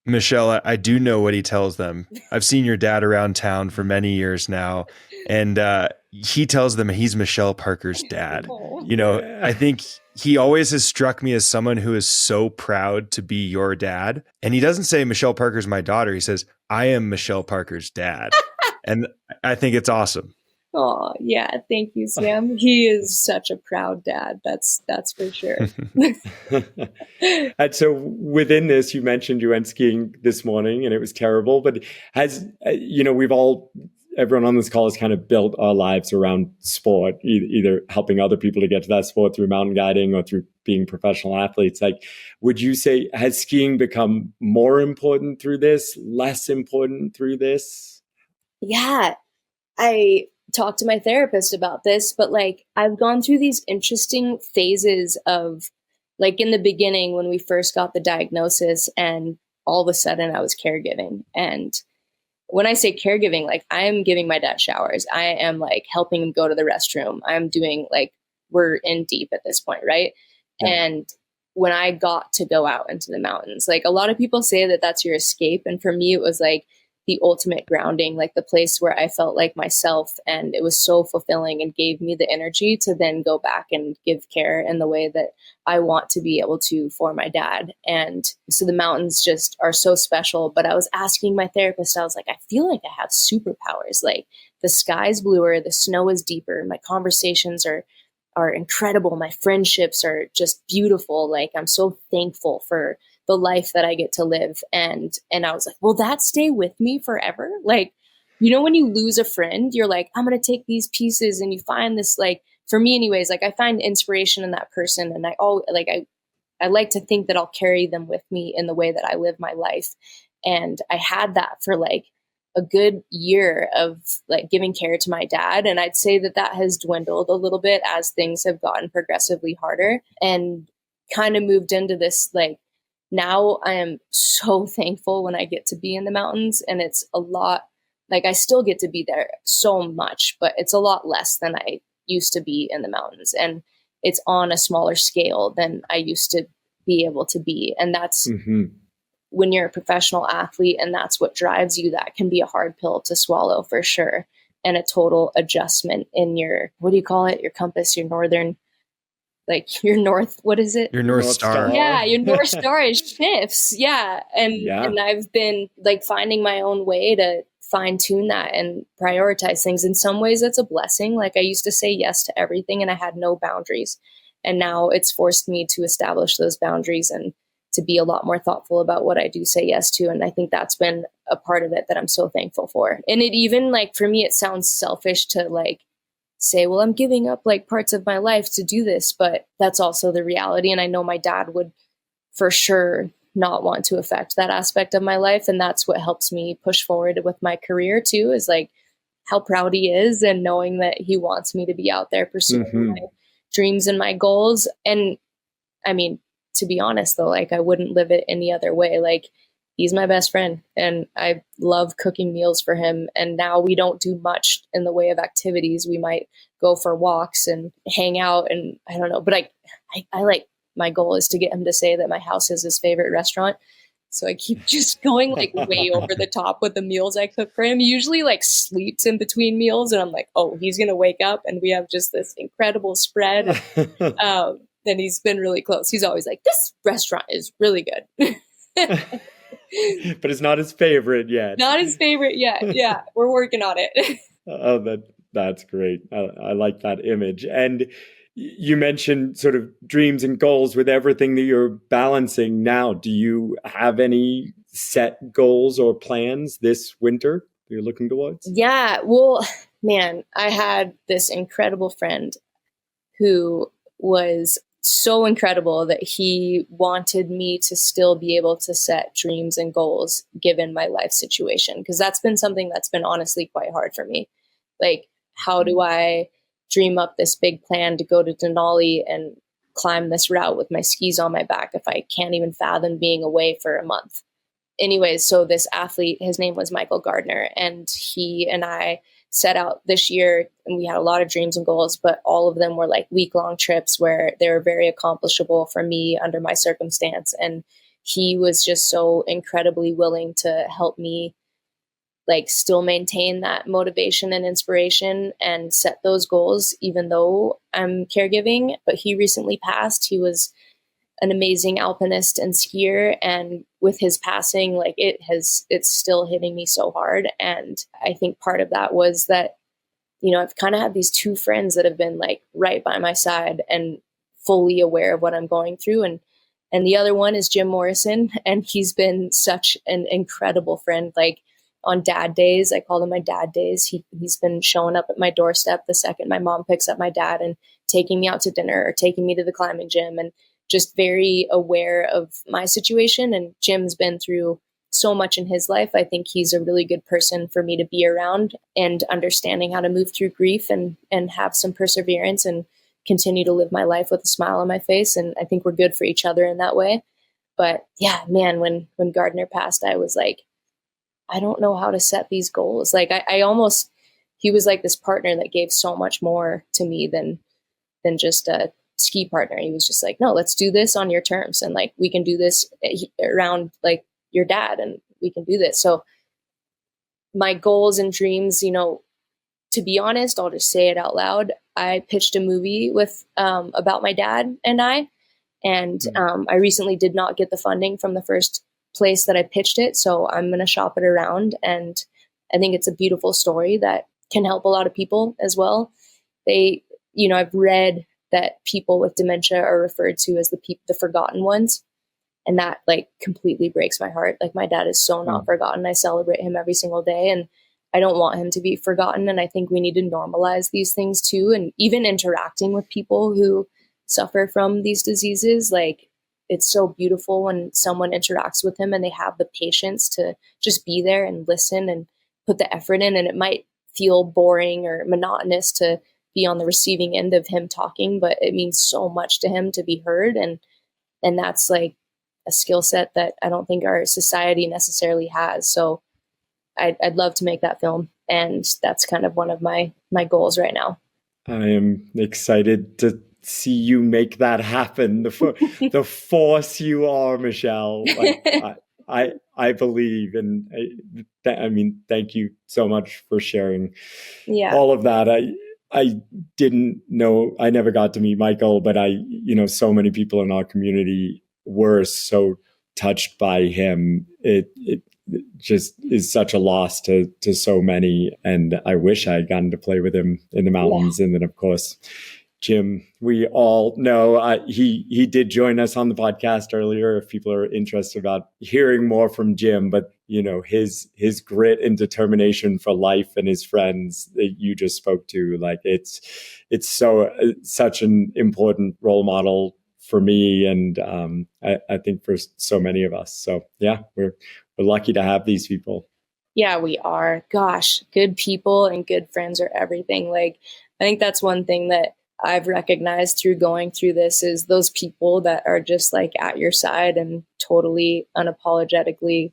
Michelle, I do know what he tells them. I've seen your dad around town for many years now, and he tells them he's Michelle Parker's dad. You know, I think he always has struck me as someone who is so proud to be your dad. And he doesn't say Michelle Parker's my daughter. He says, I am Michelle Parker's dad. And I think it's awesome. Oh, yeah. Thank you, Sam. He is such a proud dad. That's for sure. And so within this, you mentioned you went skiing this morning and it was terrible, but everyone on this call has kind of built our lives around sport, either helping other people to get to that sport through mountain guiding or through being professional athletes. Like, would you say, has skiing become more important through this, less important through this? Yeah, I talked to my therapist about this, but like I've gone through these interesting phases of, like, in the beginning when we first got the diagnosis, and all of a sudden I was caregiving. And when I say caregiving, like I am giving my dad showers. I am like helping him go to the restroom. I'm doing, like, we're in deep at this point, right? Yeah. And when I got to go out into the mountains, like a lot of people say that that's your escape. And for me, it was like the ultimate grounding, like the place where I felt like myself, and it was so fulfilling and gave me the energy to then go back and give care in the way that I want to be able to for my dad. And so the mountains just are so special. But I was asking my therapist, I was like, I feel like I have superpowers. Like the sky's bluer, the snow is deeper, my conversations are incredible, my friendships are just beautiful. Like I'm so thankful for the life that I get to live. And I was like, will that stay with me forever? Like, you know, when you lose a friend, you're like, I'm going to take these pieces, and you find this like for me anyways, like I find inspiration in that person, and I like to think that I'll carry them with me in the way that I live my life. And I had that for like a good year of like giving care to my dad. And I'd say that has dwindled a little bit as things have gotten progressively harder, and kind of moved into this, like, now I am so thankful when I get to be in the mountains, and it's a lot, like I still get to be there so much, but it's a lot less than I used to be in the mountains. And it's on a smaller scale than I used to be able to be. And that's when you're a professional athlete and that's what drives you, that can be a hard pill to swallow for sure. And a total adjustment in your, what do you call it? Your compass, your northern, like your north, what is it? Your North Star. Yeah, your North Star shifts. Yeah. And I've been like finding my own way to fine tune that and prioritize things. In some ways, it's a blessing. Like I used to say yes to everything and I had no boundaries. And now it's forced me to establish those boundaries and to be a lot more thoughtful about what I do say yes to. And I think that's been a part of it that I'm so thankful for. And it even, like, for me, it sounds selfish to like say, well, I'm giving up like parts of my life to do this, but that's also the reality. And I know my dad would for sure not want to affect that aspect of my life. And that's what helps me push forward with my career too, is like how proud he is and knowing that he wants me to be out there pursuing my dreams and my goals. And I mean, to be honest though, like I wouldn't live it any other way. Like he's my best friend and I love cooking meals for him. And now we don't do much in the way of activities. We might go for walks and hang out, and I don't know, but I like, my goal is to get him to say that my house is his favorite restaurant. So I keep just going like way over the top with the meals I cook for him. He usually like sleeps in between meals and I'm like, oh, he's going to wake up and we have just this incredible spread. And he's been really close. He's always like, this restaurant is really good. But it's not his favorite yet. Not his favorite yet. Yeah, we're working on it. Oh, that's great. I like that image. And you mentioned sort of dreams and goals with everything that you're balancing now. Do you have any set goals or plans this winter you're looking towards? Yeah, well, man, I had this incredible friend who was so incredible that he wanted me to still be able to set dreams and goals given my life situation. Because that's been something that's been honestly quite hard for me. Like, how do I dream up this big plan to go to Denali and climb this route with my skis on my back if I can't even fathom being away for a month? Anyways, so this athlete, his name was Michael Gardner, and he and I set out this year and we had a lot of dreams and goals, but all of them were like week-long trips where they were very accomplishable for me under my circumstance. And he was just so incredibly willing to help me like still maintain that motivation and inspiration and set those goals, even though I'm caregiving. But he recently passed. He was an amazing alpinist and skier. And with his passing, like it's still hitting me so hard. And I think part of that was that, you know, I've kind of had these two friends that have been like right by my side and fully aware of what I'm going through. And the other one is Jim Morrison. And he's been such an incredible friend. Like on dad days, I call them my dad days. He's been showing up at my doorstep the second my mom picks up my dad and taking me out to dinner or taking me to the climbing gym, and just very aware of my situation. And Jim's been through so much in his life. I think he's a really good person for me to be around, and understanding how to move through grief and have some perseverance and continue to live my life with a smile on my face. And I think we're good for each other in that way. But yeah, man, when Gardner passed, I was like, I don't know how to set these goals. Like I almost, he was like this partner that gave so much more to me than just a ski partner. He was just like, no, let's do this on your terms. And like, we can do this around like your dad and we can do this. So my goals and dreams, you know, to be honest, I'll just say it out loud. I pitched a movie with, about my dad and I recently did not get the funding from the first place that I pitched it. So I'm going to shop it around. And I think it's a beautiful story that can help a lot of people as well. I've read that people with dementia are referred to as the forgotten ones. And that like completely breaks my heart. Like my dad is so not forgotten. I celebrate him every single day. And I don't want him to be forgotten. And I think we need to normalize these things too. And even interacting with people who suffer from these diseases, like it's so beautiful when someone interacts with him and they have the patience to just be there and listen and put the effort in. And it might feel boring or monotonous to be on the receiving end of him talking, but it means so much to him to be heard. And that's like a skill set that I don't think our society necessarily has. So I'd love to make that film. And that's kind of one of my goals right now. I am excited to see you make that happen. The force you are, Michelle. Like, I believe, and I mean, thank you so much for sharing all of that. I didn't know, I never got to meet Michael, but so many people in our community were so touched by him. It just is such a loss to so many. And I wish I had gotten to play with him in the mountains. Yeah. And then, of course, Jim, we all know he did join us on the podcast earlier if people are interested about hearing more from Jim. But, his grit and determination for life and his friends that you just spoke to, like it's such an important role model for me. And I think for so many of us. So, yeah, we're lucky to have these people. Yeah, we are. Gosh, good people and good friends are everything. Like, I think that's one thing that I've recognized through going through this is those people that are just like at your side and totally unapologetically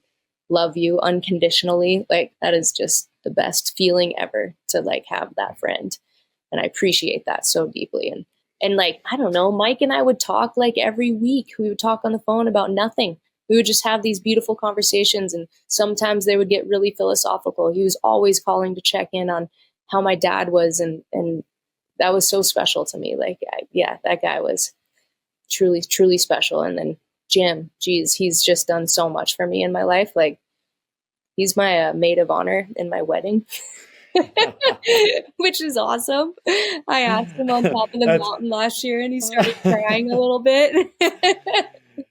love you unconditionally. Like that is just the best feeling ever to like have that friend. And I appreciate that so deeply. And like, I don't know, Mike and I would talk like every week. We would talk on the phone about nothing. We would just have these beautiful conversations. And sometimes they would get really philosophical. He was always calling to check in on how my dad was. And that was so special to me. Like, that guy was truly, truly special. And then Jim, geez, he's just done so much for me in my life. Like he's my maid of honor in my wedding. Which is awesome. I asked him on top of the mountain last year and he started crying a little bit.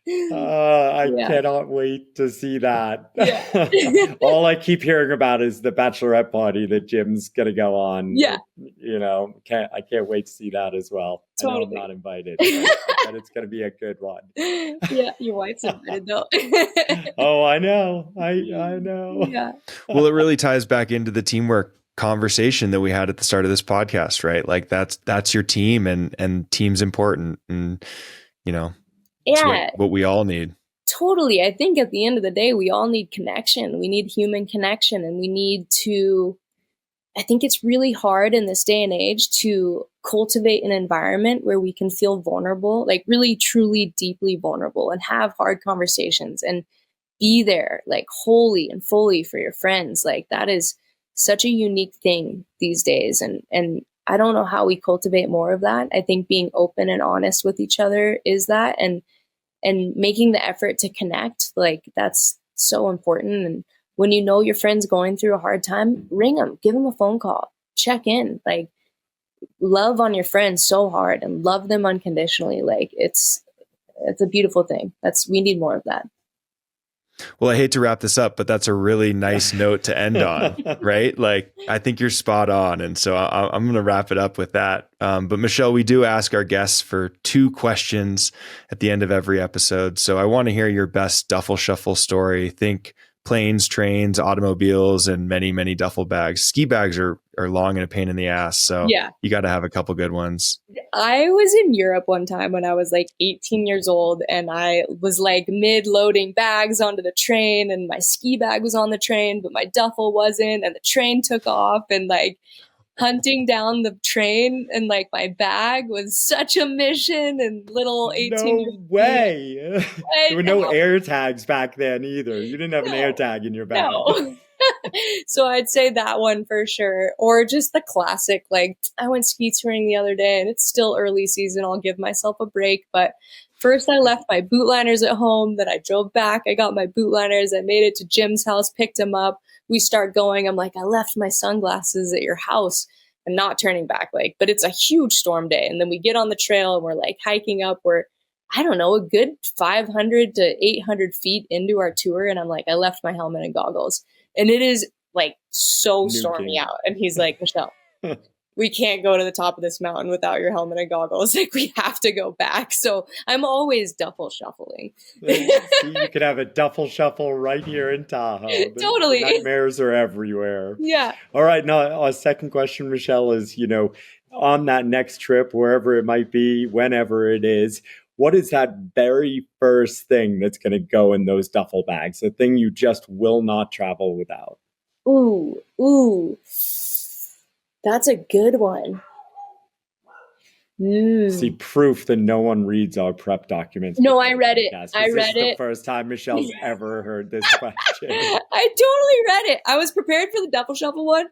I cannot wait to see that. Yeah. All I keep hearing about is the bachelorette party that Jim's gonna go on. Yeah. I can't wait to see that as well. Totally. I know I'm not invited, but it's gonna be a good one. Yeah, your wife's invited though. Oh, I know. I know. Yeah. Well, it really ties back into the teamwork conversation that we had at the start of this podcast, right? Like that's your team and team's important. And, what we all need. Totally. I think at the end of the day, we all need connection. We need human connection and we need to, I think it's really hard in this day and age to cultivate an environment where we can feel vulnerable, like really, truly, deeply vulnerable and have hard conversations and be there like wholly and fully for your friends. Like that is such a unique thing these days. And I don't know how we cultivate more of that. I think being open and honest with each other is that, and making the effort to connect, like that's so important. And when you know your friend's going through a hard time, ring them, give them a phone call, check in, like love on your friends so hard and love them unconditionally. Like it's a beautiful thing. We need more of that. Well, I hate to wrap this up, but that's a really nice note to end on, right? Like, I think you're spot on. And so I'm going to wrap it up with that. But Michelle, we do ask our guests for 2 questions at the end of every episode. So I want to hear your best duffel shuffle story. Think planes, trains, automobiles, and many, many duffel bags. Ski bags are long and a pain in the ass. So you got to have a couple good ones. I was in Europe one time when I was like 18 years old and I was like mid-loading bags onto the train and my ski bag was on the train, but my duffel wasn't, and the train took off, and like hunting down the train and like my bag was such a mission, and little 18 No way. There were no air tags back then either. You didn't have an air tag in your bag. No. So I'd say that one for sure. Or just the classic, like I went ski touring the other day and it's still early season. I'll give myself a break. But first I left my boot liners at home. Then I drove back. I got my boot liners. I made it to Jim's house, picked him up. We start going. I'm like, I left my sunglasses at your house, and not turning back. Like, but it's a huge storm day. And then we get on the trail and we're like hiking up. We're, I don't know, a good 500 to 800 feet into our tour. And I'm like, I left my helmet and goggles. And it is like so Nuking. stormy out. And he's like, Michelle, we can't go to the top of this mountain without your helmet and goggles. Like, we have to go back. So I'm always duffel shuffling. See, you could have a duffel shuffle right here in Tahoe. Totally. The nightmares are everywhere. Yeah. All right. Now, our second question, Michelle, is, on that next trip, wherever it might be, whenever it is, what is that very first thing that's going to go in those duffel bags? The thing you just will not travel without? Ooh. That's a good one. See, proof that no one reads our prep documents. No, I read it. This is the first time Michelle's ever heard this question. I totally read it. I was prepared for the duffel shuffle one.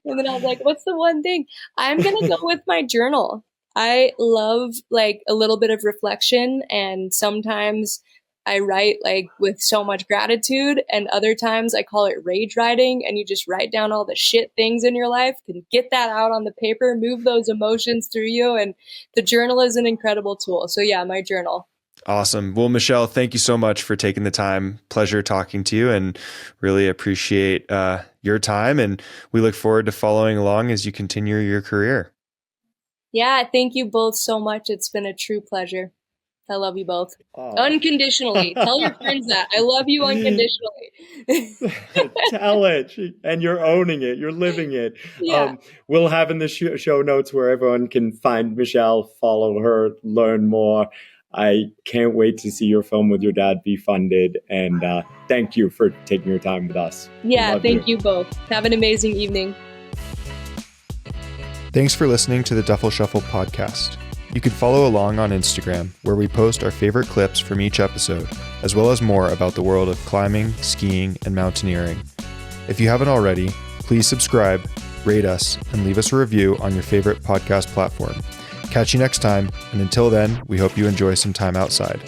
And then I was like, what's the one thing? I'm going to go with my journal. I love like a little bit of reflection, and sometimes I write like with so much gratitude, and other times I call it rage writing, and you just write down all the shit things in your life and get that out on the paper, move those emotions through you. And the journal is an incredible tool. So yeah, my journal. Awesome. Well, Michelle, thank you so much for taking the time. Pleasure talking to you, and really appreciate your time. And we look forward to following along as you continue your career. Yeah, thank you both so much. It's been a true pleasure. I love you both. Unconditionally. Tell your friends that. I love you unconditionally. Tell it. And you're owning it. You're living it. Yeah. We'll have in the show notes where everyone can find Michelle, follow her, learn more. I can't wait to see your film with your dad be funded. And thank you for taking your time with us. Yeah, thank you both. Have an amazing evening. Thanks for listening to the Duffel Shuffle podcast. You can follow along on Instagram, where we post our favorite clips from each episode, as well as more about the world of climbing, skiing, and mountaineering. If you haven't already, please subscribe, rate us, and leave us a review on your favorite podcast platform. Catch you next time, and until then, we hope you enjoy some time outside.